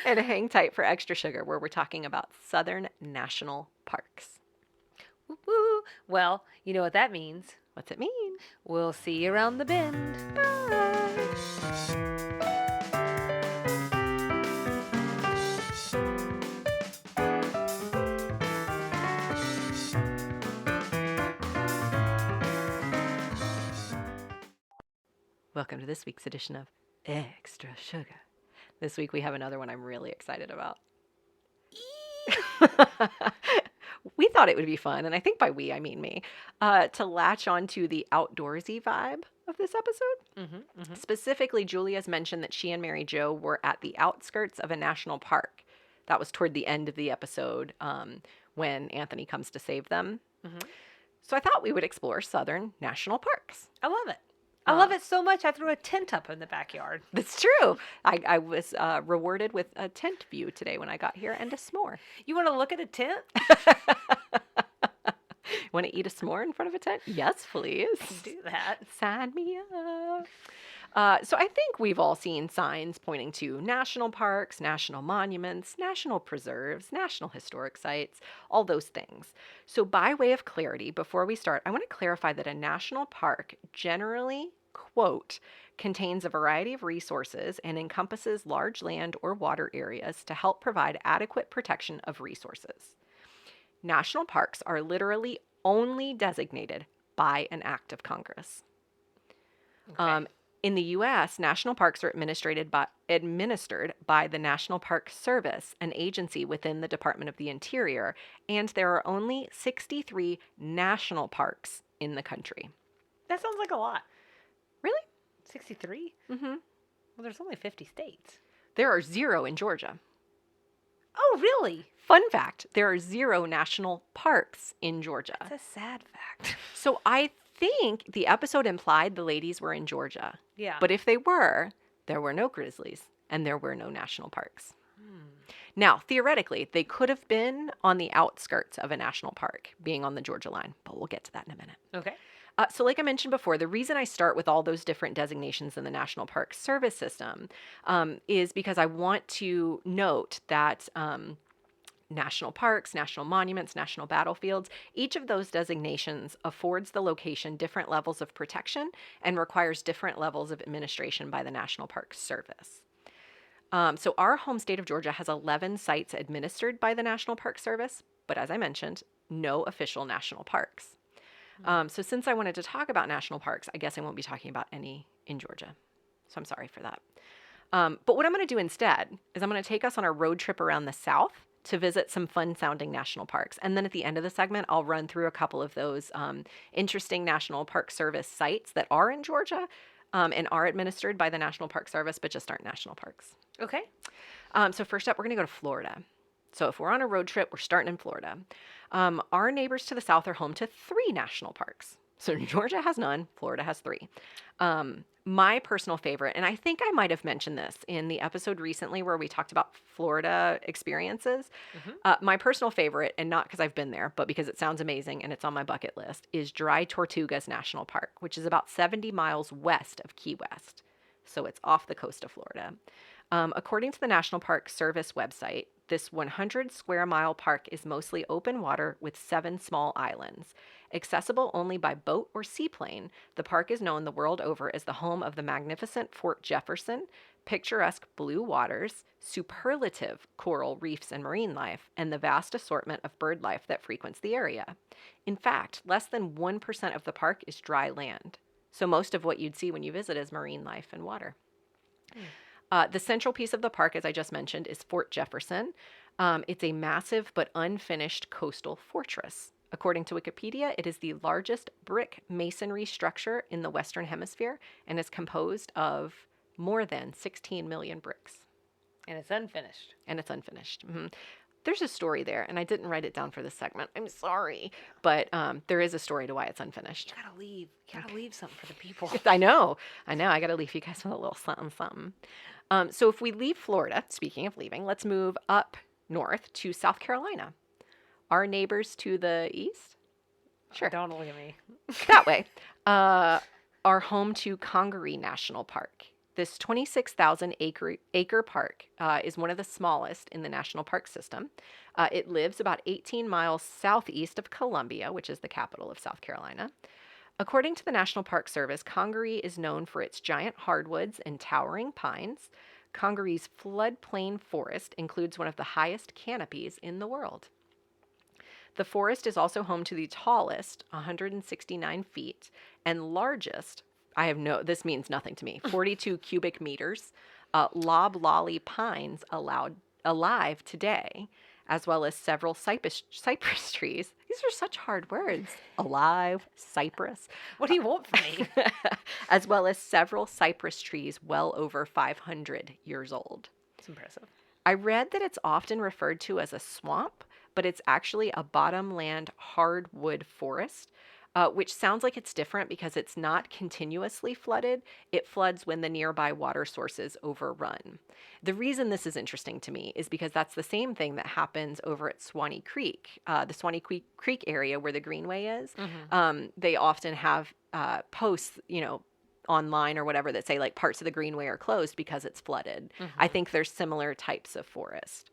And hang tight for Extra Sugar, where we're talking about Southern National Parks. Woo-woo. Well, you know what that means. What's it mean? We'll see you around the bend. Bye. Welcome to this week's edition of Extra Sugar. This week we have another one I'm really excited about. We thought it would be fun, and I think by we I mean me, to latch onto the outdoorsy vibe of this episode. Specifically, Julia's mentioned that she and Mary Jo were at the outskirts of a national park. That was toward the end of the episode when Anthony comes to save them. So I thought we would explore Southern national parks. I love it. I love it so much. I threw a tent up in the backyard. That's true. I was rewarded with a tent view today when I got here and a s'more. You want to look at a tent? Want to eat a s'more in front of a tent? Yes, please. Do that. Sign me up. So I think we've all seen signs pointing to national parks, national monuments, national preserves, national historic sites, all those things. So by way of clarity, before we start, I want to clarify that a national park generally, quote, contains a variety of resources and encompasses large land or water areas to help provide adequate protection of resources. National parks are literally only designated by an act of Congress. Okay. In the U.S., national parks are administered by the National Park Service, an agency within the Department of the Interior, and there are only 63 national parks in the country. That sounds like a lot. Really? 63? Mm-hmm. Well, there's only 50 states. There are 0 in Georgia. Oh, really? Fun fact, there are 0 national parks in Georgia. That's a sad fact. So I think the episode implied the ladies were in Georgia. Yeah. But if they were, there were no grizzlies and there were no national parks. Hmm. Now, theoretically, they could have been on the outskirts of a national park, being on the Georgia line, but we'll get to that in a minute. Okay. So like I mentioned before, the reason I start with all those different designations in the National Park Service system is because I want to note that national parks, national monuments, national battlefields, each of those designations affords the location different levels of protection and requires different levels of administration by the National Park Service. So our home state of Georgia has 11 sites administered by the National Park Service, but as I mentioned, no official national parks. So since I wanted to talk about national parks, I guess I won't be talking about any in Georgia. So I'm sorry for that. But what I'm going to do instead is I'm going to take us on a road trip around the South to visit some fun-sounding national parks. And then at the end of the segment, I'll run through a couple of those interesting National Park Service sites that are in Georgia and are administered by the National Park Service, but just aren't national parks. Okay. So first up, we're going to go to Florida. So if we're on a road trip, we're starting in Florida. Our neighbors to the south are home to 3 national parks. So Georgia has none, Florida has 3. My personal favorite, and I think I might have mentioned this in the episode recently where we talked about Florida experiences. My personal favorite, and not because I've been there, but because it sounds amazing and it's on my bucket list, is Dry Tortugas National Park, which is about 70 miles west of Key West. So it's off the coast of Florida. According to the National Park Service website, this 100 square mile park is mostly open water with 7 small islands. Accessible only by boat or seaplane, the park is known the world over as the home of the magnificent Fort Jefferson, picturesque blue waters, superlative coral reefs and marine life, and the vast assortment of bird life that frequents the area. In fact, less than 1% of the park is dry land. So most of what you'd see when you visit is marine life and water. The central piece of the park, as I just mentioned, is Fort Jefferson. It's a massive but unfinished coastal fortress. According to Wikipedia, it is the largest brick masonry structure in the Western Hemisphere and is composed of more than 16 million bricks. And it's unfinished. There's a story there, and I didn't write it down for this segment. I'm sorry. But there is a story to why it's unfinished. You gotta leave. You gotta leave something for the people. I know. I got to leave you guys with a little something, something. So if we leave Florida, speaking of leaving, let's move up north to South Carolina. Our neighbors to the east? Sure. Don't look at me. That way. Are home to Congaree National Park. This 26,000 acre park is one of the smallest in the national park system. It lives about 18 miles southeast of Columbia, which is the capital of South Carolina. According to the National Park Service, Congaree is known for its giant hardwoods and towering pines. Congaree's floodplain forest includes one of the highest canopies in the world. The forest is also home to the tallest, 169 feet, and largest, this means nothing to me, 42 cubic meters, loblolly pines alive today, as well as several cypress trees. These are such hard words. Alive, cypress. What do you want from me? As well as several cypress trees well over 500 years old. It's impressive. I read that it's often referred to as a swamp, but it's actually a bottomland hardwood forest, which sounds like it's different because it's not continuously flooded. It floods when the nearby water sources overrun. The reason this is interesting to me is because that's the same thing that happens over at Swanee Creek, the Swanee Creek area where the Greenway is. They often have posts, online or whatever that say like parts of the Greenway are closed because it's flooded. I think there's similar types of forest.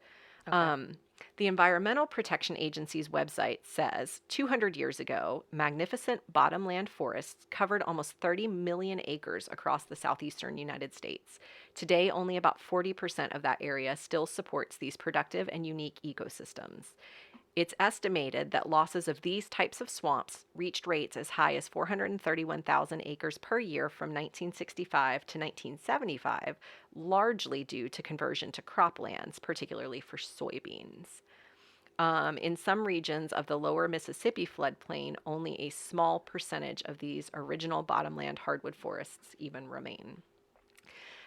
Okay. The Environmental Protection Agency's website says 200 years ago, magnificent bottomland forests covered almost 30 million acres across the southeastern United States. Today, only about 40% of that area still supports these productive and unique ecosystems. It's estimated that losses of these types of swamps reached rates as high as 431,000 acres per year from 1965 to 1975, largely due to conversion to croplands, particularly for soybeans. In some regions of the lower Mississippi floodplain, only a small percentage of these original bottomland hardwood forests even remain.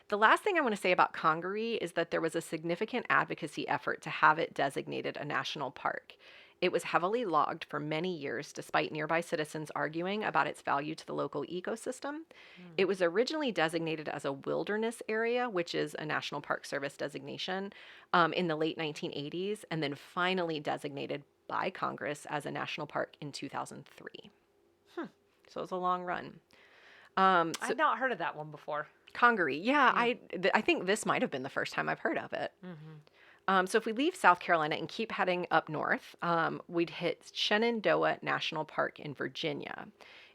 The last thing I want to say about Congaree is that there was a significant advocacy effort to have it designated a national park. It was heavily logged for many years, despite nearby citizens arguing about its value to the local ecosystem. It was originally designated as a wilderness area, which is a National Park Service designation, in the late 1980s, and then finally designated by Congress as a national park in 2003. So it was a long run. I've not heard of that one before. Congaree, yeah, I think this might have been the first time I've heard of it. So if we leave South Carolina and keep heading up north, we'd hit Shenandoah National Park in Virginia.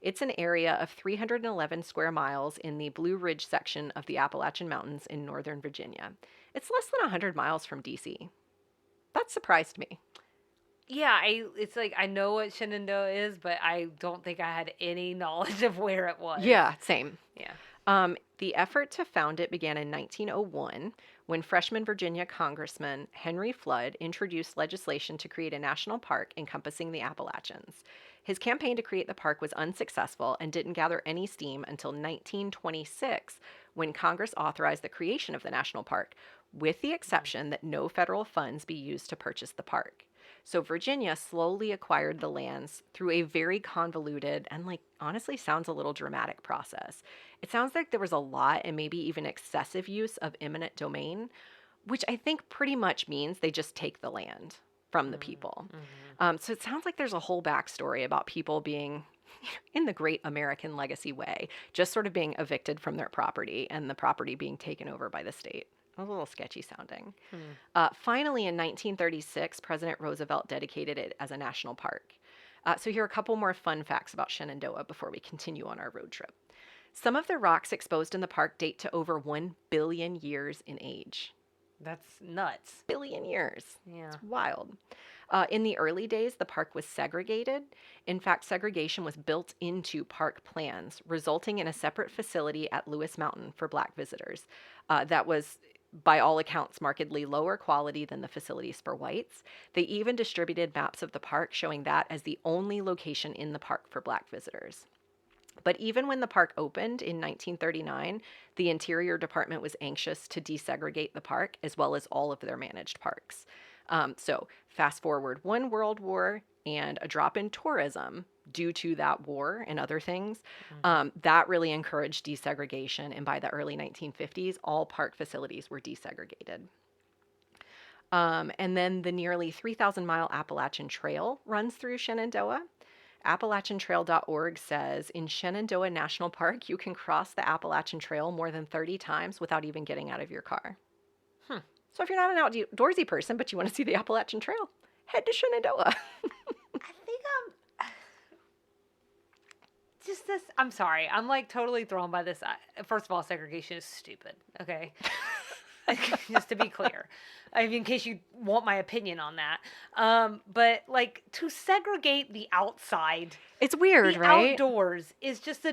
It's an area of 311 square miles in the Blue Ridge section of the Appalachian Mountains in northern Virginia. It's less than 100 miles from D.C. That surprised me. Yeah, it's like I know what Shenandoah is, but I don't think I had any knowledge of where it was. Yeah, same. Yeah. The effort to found it began in 1901 when freshman Virginia Congressman Henry Flood introduced legislation to create a national park encompassing the Appalachians. His campaign to create the park was unsuccessful and didn't gather any steam until 1926 when Congress authorized the creation of the national park, with the exception that no federal funds be used to purchase the park. So Virginia slowly acquired the lands through a very convoluted and, honestly sounds a little dramatic process. It sounds like there was a lot and maybe even excessive use of eminent domain, which I think pretty much means they just take the land from the people. So it sounds like there's a whole backstory about people being, in the great American legacy way, just sort of being evicted from their property and the property being taken over by the state. A little sketchy sounding. Finally, in 1936, President Roosevelt dedicated it as a national park. So here are a couple more fun facts about Shenandoah before we continue on our road trip. Some of the rocks exposed in the park date to over 1 billion years in age. That's nuts. Billion years. Yeah. It's wild. In the early days, the park was segregated. In fact, segregation was built into park plans, resulting in a separate facility at Lewis Mountain for Black visitors. That was, by all accounts, markedly lower quality than the facilities for whites. They even distributed maps of the park showing that as the only location in the park for Black visitors. But even when the park opened in 1939, the Interior Department was anxious to desegregate the park as well as all of their managed parks. So fast forward one world war and a drop in tourism due to that war and other things, that really encouraged desegregation. And by the early 1950s, all park facilities were desegregated. And then the nearly 3,000-mile Appalachian Trail runs through Shenandoah. AppalachianTrail.org says, in Shenandoah National Park, you can cross the Appalachian Trail more than 30 times without even getting out of your car. So if you're not an outdoorsy person, but you want to see the Appalachian Trail, head to Shenandoah. I think I'm sorry. I'm totally thrown by this. First of all, segregation is stupid. Okay. Just to be clear. In case you want my opinion on that. But to segregate the outside. It's weird, the right? Outdoors is just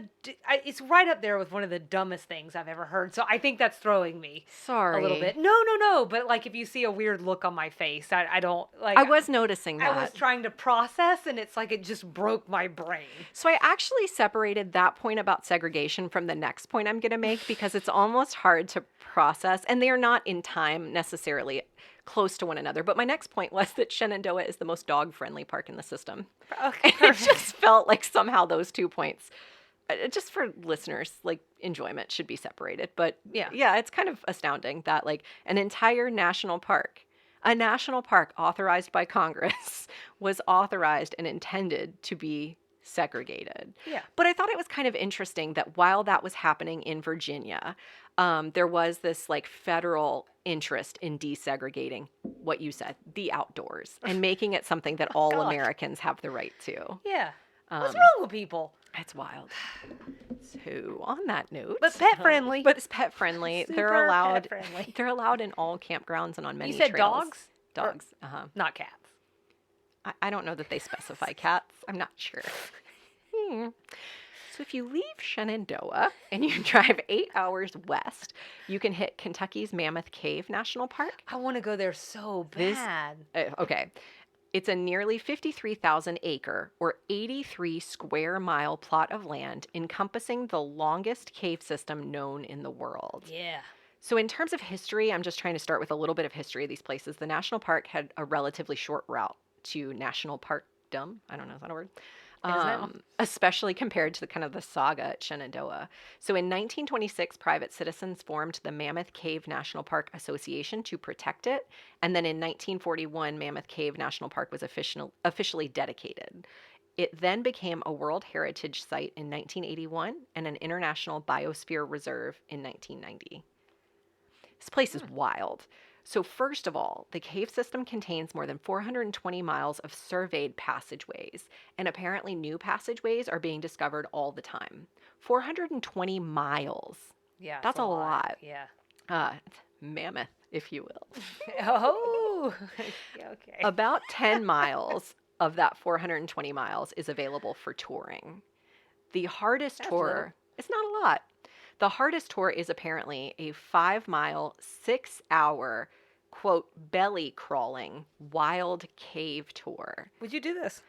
it's right up there with one of the dumbest things I've ever heard. So I think that's throwing me Sorry. a little bit. No. But if you see a weird look on my face, I don't I was noticing that. I was trying to process and it's it just broke my brain. So I actually separated that point about segregation from the next point I'm going to make because it's almost hard to process and they are not in time necessarily close to one another. But my next point was that Shenandoah is the most dog-friendly park in the system. Okay. And it just felt like somehow those 2 points, just for listeners, enjoyment should be separated. But yeah, it's kind of astounding that an entire national park, a national park authorized by Congress, was authorized and intended to be segregated. Yeah. But I thought it was kind of interesting that while that was happening in Virginia, there was this federal interest in desegregating what you said, the outdoors, and making it something that all Americans have the right to. Yeah. What's wrong with people? It's wild. So on that note, but pet friendly. But it's pet friendly. Super They're allowed. pet friendly. They're allowed in all campgrounds and on many. You said trails. dogs. Dogs. Not cats. I don't know that they specify cats. I'm not sure. So if you leave Shenandoah and you drive 8 hours west, you can hit Kentucky's Mammoth Cave National Park. I want to go there so bad. Okay. It's a nearly 53,000 acre or 83 square mile plot of land encompassing the longest cave system known in the world. Yeah. So, in terms of history, I'm just trying to start with a little bit of history of these places. The national park had a relatively short route to national parkdom. I don't know, is that a word? It is now. Especially compared to the kind of the saga at Shenandoah. So, in 1926, private citizens formed the Mammoth Cave National Park Association to protect it. And then in 1941, Mammoth Cave National Park was officially dedicated. It then became a World Heritage Site in 1981 and an International Biosphere Reserve in 1990. This place is wild. So, first of all, the cave system contains more than 420 miles of surveyed passageways, and apparently new passageways are being discovered all the time. 420 miles. Yeah, it's That's a lot. Yeah. It's mammoth, if you will. Oh. Yeah, okay. About 10 miles of that 420 miles is available for touring. The hardest That's tour, little. it's not a lot. The hardest tour is apparently a 5-mile, 6-hour, quote, belly crawling wild cave tour. Would you do this?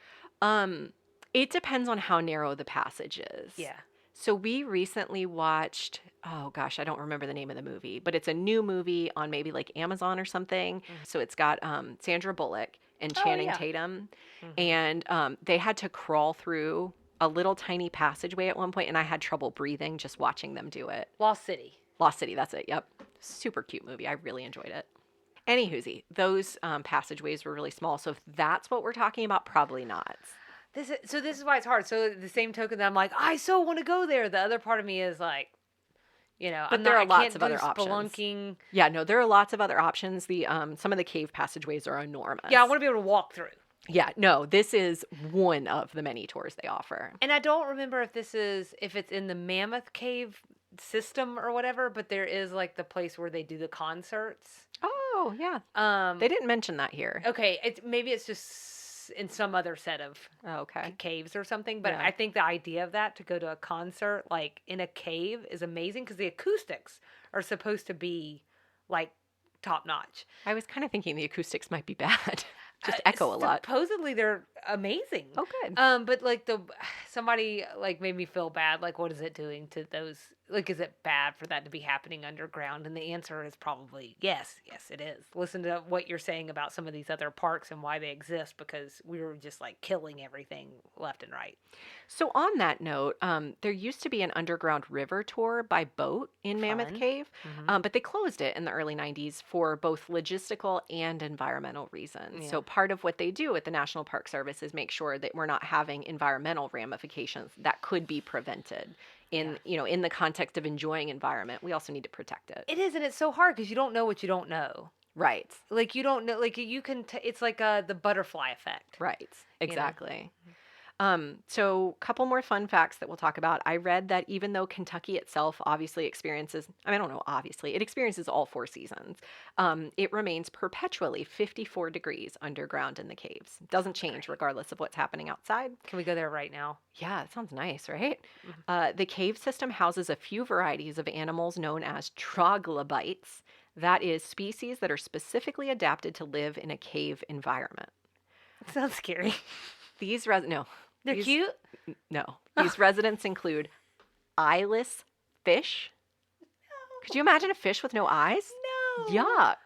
It depends on how narrow the passage is. Yeah. So we recently watched, oh gosh, I don't remember the name of the movie, but it's a new movie on maybe like Amazon or something. So it's got Sandra Bullock and Oh, Channing yeah. Tatum, Mhm. and they had to crawl through a little tiny passageway at one point, and I had trouble breathing just watching them do it. Lost City. Lost City, that's it. Yep. Super cute movie. I really enjoyed it. Anywhoosie, those passageways were really small. So if that's what we're talking about, probably not. This is why it's hard. So the same token that I'm like, I so want to go there. The other part of me is like, But there are I lots can't of do other options. spelunking. Yeah, no, there are lots of other options. The some of the cave passageways are enormous. Yeah, I want to be able to walk through. Yeah, no, this is one of the many tours they offer. And I don't remember if it's in the Mammoth Cave system or whatever, but there is like the place where they do the concerts. Oh, yeah. Um, They didn't mention that here. okay, maybe it's just in some other set of Okay. caves or something, but Yeah. I think the idea of that to go to a concert like in a cave is amazing because the acoustics are supposed to be like top notch. I was kind of thinking the acoustics might be bad. Just echo a lot. Supposedly they're amazing. Oh, good. But like somebody like made me feel bad. Like, what is it doing to those? Like, is it bad for that to be happening underground? And the answer is probably yes. Yes, it is. Listen to what you're saying about some of these other parks and why they exist because we were just like killing everything left and right. So on that note, there used to be an underground river tour by boat in Mammoth Fun. Cave, Mhm. but they closed it in the early 90s for both logistical and environmental reasons. Yeah. So part of what they do at the National Park Service is make sure that we're not having environmental ramifications that could be prevented in the context of enjoying environment. We also need to protect it. It is, and it's so hard because you don't know what you don't know. Right. Like you don't know, like you can. It's like the butterfly effect. Right. You know? Exactly. So a couple more fun facts that we'll talk about. I read that even though Kentucky itself obviously experiences, I don't know, obviously, it experiences all 4 seasons, it remains perpetually 54 degrees underground in the caves. Doesn't change regardless of what's happening outside. Can we go there right now? Yeah, that sounds nice, right? The cave system houses a few varieties of animals known as troglobites. That is, species that are specifically adapted to live in a cave environment. Sounds scary. These They're These- cute. No. These residents include eyeless fish. Could you imagine a fish with no eyes? No. Yuck.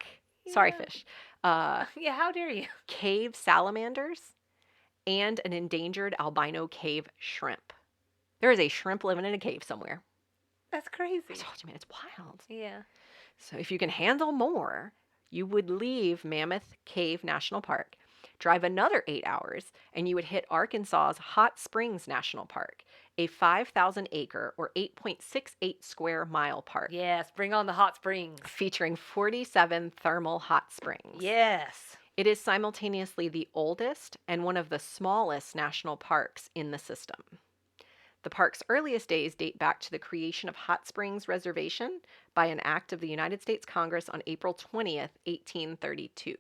Sorry, Yeah. fish. Yeah, how dare you? Cave salamanders and an endangered albino cave shrimp. There is a shrimp living in a cave somewhere. That's I crazy. told you, man, it's wild. Yeah. So if you can handle more, you would leave Mammoth Cave National Park, drive another 8 hours, and you would hit Arkansas's Hot Springs National Park, a 5,000 acre or 8.68 square mile park Yes, bring on the hot springs. featuring 47 thermal hot springs. Yes. It is simultaneously the oldest and one of the smallest national parks in the system. The park's earliest days date back to the creation of Hot Springs Reservation by an act of the United States Congress on April 20th, 1832.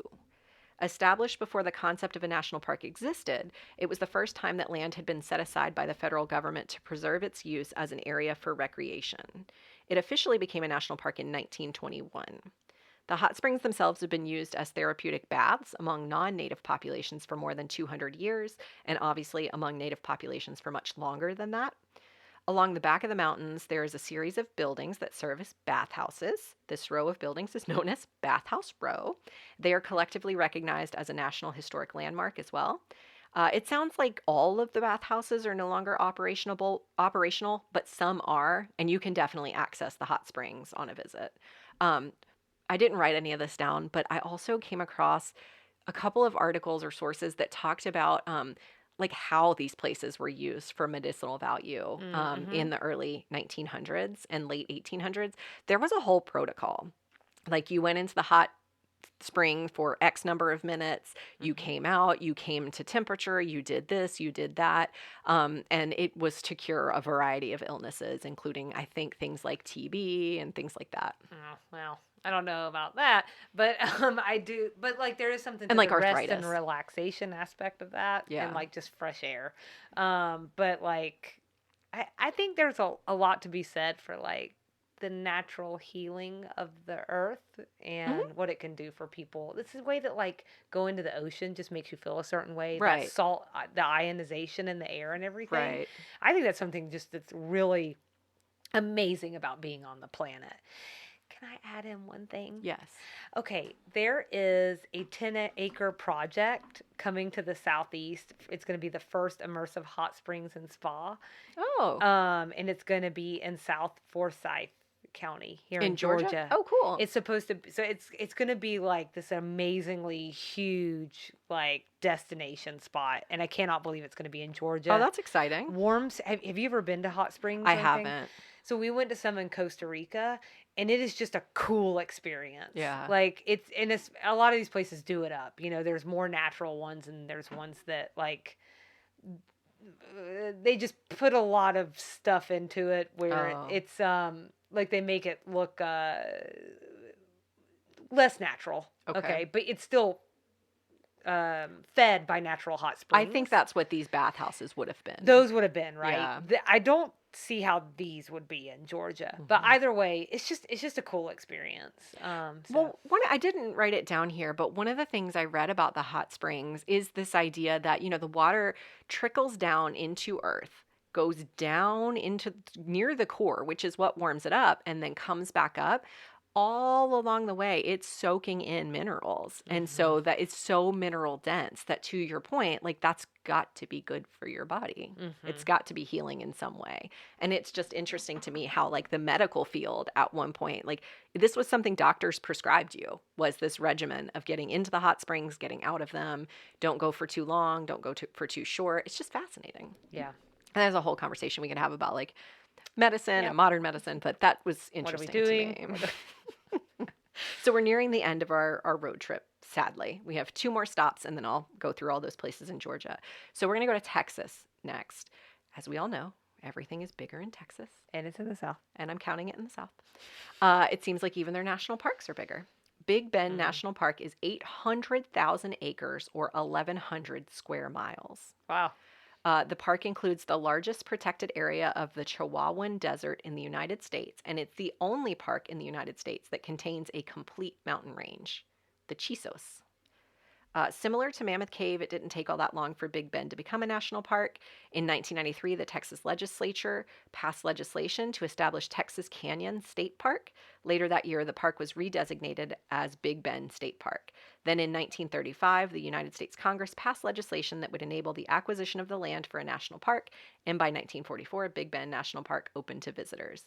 Established before the concept of a national park existed, it was the first time that land had been set aside by the federal government to preserve its use as an area for recreation. It officially became a national park in 1921. The hot springs themselves have been used as therapeutic baths among non-native populations for more than 200 years, and obviously among native populations for much longer than that. Along the back of the mountains, there is a series of buildings that serve as bathhouses. This row of buildings is known as Bathhouse Row. They are collectively recognized as a National Historic Landmark as well. It sounds like all of the bathhouses are no longer operational, but some are, and you can definitely access the hot springs on a visit. Um, I didn't write any of this down, but I also came across a couple of articles or sources that talked about like how these places were used for medicinal value Mm-hmm. in the early 1900s and late 1800s. There was a whole protocol. Like you went into the hot spring for X number of minutes, you Mm-hmm. came out, you came to temperature, you did this, you did that. And it was to cure a variety of illnesses, including, I think, things like TB and things like that. Oh, well, I don't know about that, but I do. But like, there is something And to like the rest and arthritis. relaxation aspect of that, and Yeah. like just fresh air. But like, I think there's a lot to be said for like the natural healing of the earth Hmm. and what it can do for people. This is a way that like going to the ocean just makes you feel a certain way. That Right. salt, the ionization in the air and everything. Right. I think that's something just that's really amazing about being on the planet. Can I add in one thing? Yes. Okay, there is a 10-acre project coming to the southeast. It's going to be the first immersive hot springs and spa. Oh, And it's going to be in South Forsyth County here in in Georgia? Georgia. Oh, cool. It's supposed to be, so it's going to be like this amazingly huge like destination spot, and I cannot believe it's going to be in Oh, Georgia. that's exciting. Have you ever been to hot springs I or anything? haven't. So we went to some in Costa Rica, and it is just a cool experience. Yeah. Like it's a lot of these places do it up. You know, there's more natural ones, and there's ones that like they just put a lot of stuff into it where Oh, it's like they make it look less natural. okay. Okay, but it's still fed by natural hot I springs. think that's what these bathhouses would have been. Those would have been right. Yeah. I don't see how these would be in Georgia, but Mhm. either way, it's just a cool experience. Well, I didn't write it down here, but one of the things I read about the hot springs is this idea that, the water trickles down into earth, goes down into near the core, which is what warms it up, and then comes back up. All along the way, it's soaking in minerals. And so that it's so mineral dense that, to your point, like that's got to be good for your body. It's got to be healing in some way. And it's just interesting to me how like the medical field at one point, like this was something doctors prescribed you, was this regimen of getting into the hot springs, getting out of them. Don't go for too long, don't go for too short. It's just fascinating. Yeah. And there's a whole conversation we could have about like medicine Yep. and modern medicine, but that was What are we interesting doing? to me. So we're nearing the end of our road trip, sadly. We have 2 more stops, and then I'll go through all those places in Georgia. So we're going to go to Texas next. As we all know, everything is bigger in Texas, And it's in the South. and I'm counting it in the South. It seems like even their national parks are bigger. Big Bend National Park is 800,000 acres or 1,100 square miles. Wow. The park includes the largest protected area of the Chihuahuan Desert in the United States, and it's the only park in the United States that contains a complete mountain range, the Chisos. Similar to Mammoth Cave, it didn't take all that long for Big Bend to become a national park. In 1993, the Texas legislature passed legislation to establish Texas Canyon State Park. Later that year, the park was redesignated as Big Bend State Park. Then in 1935, the United States Congress passed legislation that would enable the acquisition of the land for a national park, and by 1944, Big Bend National Park opened to visitors.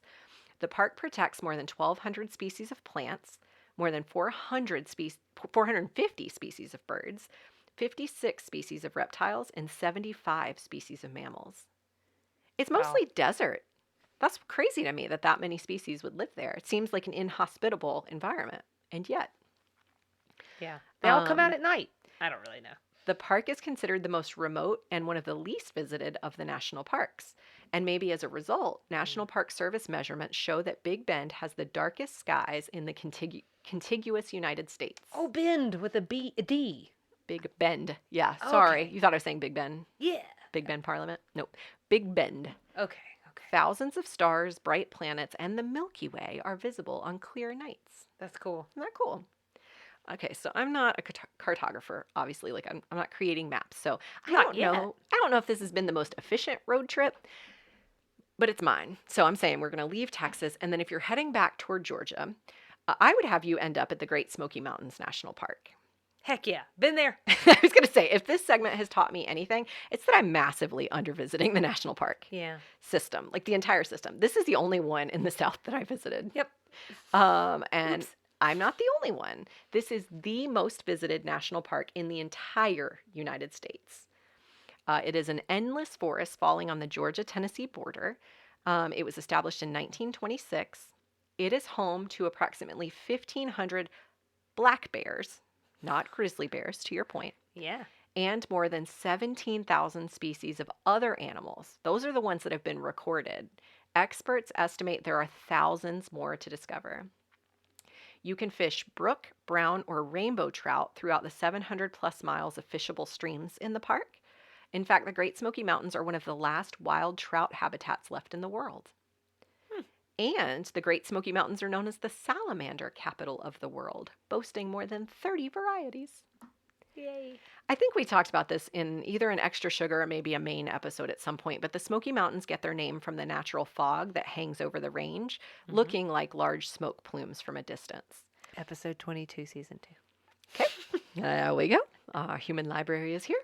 The park protects more than 1,200 species of plants, more than 450 species of birds, 56 species of reptiles, and 75 species of mammals. It's mostly desert. That's crazy to me that many species would live there. It seems like an inhospitable environment, and yet. Yeah. They all come out at night. I don't really know. The park is considered the most remote and one of the least visited of the national parks. And maybe as a result, National Park Service measurements show that Big Bend has the darkest skies in the contiguous United States. Oh, Bend with a D. Big Bend. Yeah, sorry. Okay. You thought I was saying Big Ben. Yeah. Big Ben Parliament? Nope. Big Bend. Okay. Thousands of stars, bright planets, and the Milky Way are visible on clear nights. That's cool. Isn't that cool? Okay, so I'm not a cartographer, obviously. Like I'm not creating maps, so I Not don't yet. know. I don't know if this has been the most efficient road trip, but it's mine. So I'm saying we're going to leave Texas, and then if you're heading back toward Georgia, I would have you end up at the Great Smoky Mountains National Park. Heck yeah. Been there. I was going to say, if this segment has taught me anything, it's that I'm massively undervisiting the national park Yeah. system, like the entire system. This is the only one in the South that I visited. Yep. And Oops. I'm not the only one. This is the most visited national park in the entire United States. It is an endless forest falling on the Georgia-Tennessee border. It was established in 1926. It is home to approximately 1,500 black bears, not grizzly bears, to your point, Yeah. and more than 17,000 species of other animals. Those are the ones that have been recorded. Experts estimate there are thousands more to discover. You can fish brook, brown, or rainbow trout throughout the 700 plus miles of fishable streams in the park. In fact, the Great Smoky Mountains are one of the last wild trout habitats left in the world. And the Great Smoky Mountains are known as the salamander capital of the world, boasting more than 30 varieties. Yay. I think we talked about this in either an extra sugar or maybe a main episode at some point, but the Smoky Mountains get their name from the natural fog that hangs over the range, looking like large smoke plumes from a distance. Episode 22, season 2. Okay, there we go. Our human library is here.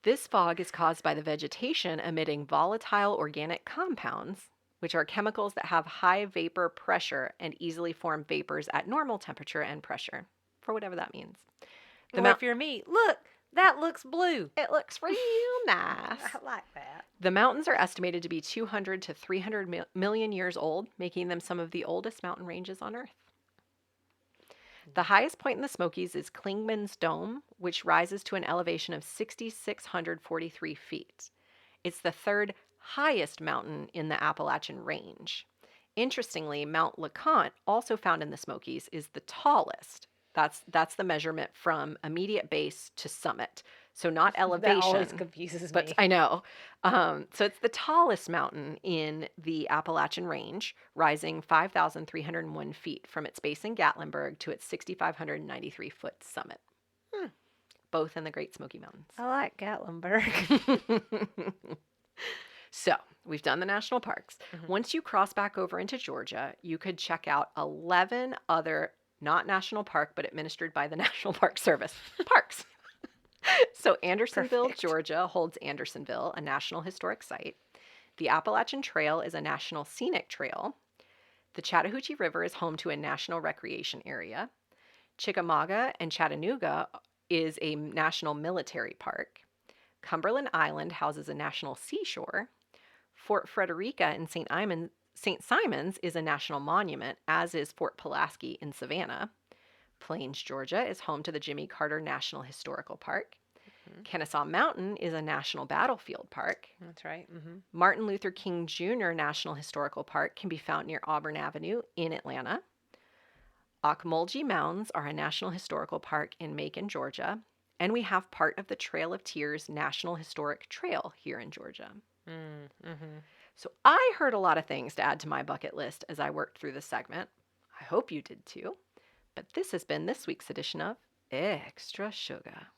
This fog is caused by the vegetation emitting volatile organic compounds, which are chemicals that have high vapor pressure and easily form vapors at normal temperature and pressure, for whatever that means. Or if you're me, look, that looks blue. It looks real nice. I like that. The mountains are estimated to be 200 to 300 million years old, making them some of the oldest mountain ranges on Earth. The highest point in the Smokies is Klingman's Dome, which rises to an elevation of 6,643 feet. It's the third highest mountain in the Appalachian Range. Interestingly, Mount LeConte, also found in the Smokies, is the tallest. That's the measurement from immediate base to summit. So not elevation. That always confuses but me. I know. So it's the tallest mountain in the Appalachian Range, rising 5,301 feet from its base in Gatlinburg to its 6,593-foot summit. Both in the Great Smoky Mountains. I like Gatlinburg. So we've done the national parks. Once you cross back over into Georgia, you could check out 11 other, not national park, but administered by the National Park Service, parks. So Andersonville, Perfect. Georgia holds Andersonville, a National Historic Site. The Appalachian Trail is a National Scenic Trail. The Chattahoochee River is home to a National Recreation Area. Chickamauga and Chattanooga is a National Military Park. Cumberland Island houses a National Seashore. Fort Frederica in St. Simons is a national monument, as is Fort Pulaski in Savannah. Plains, Georgia is home to the Jimmy Carter National Historical Park. Kennesaw Mountain is a national battlefield park. That's right. Martin Luther King Jr. National Historical Park can be found near Auburn Avenue in Atlanta. Ocmulgee Mounds are a National Historical Park in Macon, Georgia. And we have part of the Trail of Tears National Historic Trail here in Georgia. So I heard a lot of things to add to my bucket list as I worked through this segment. I hope you did too. But this has been this week's edition of Extra Sugar.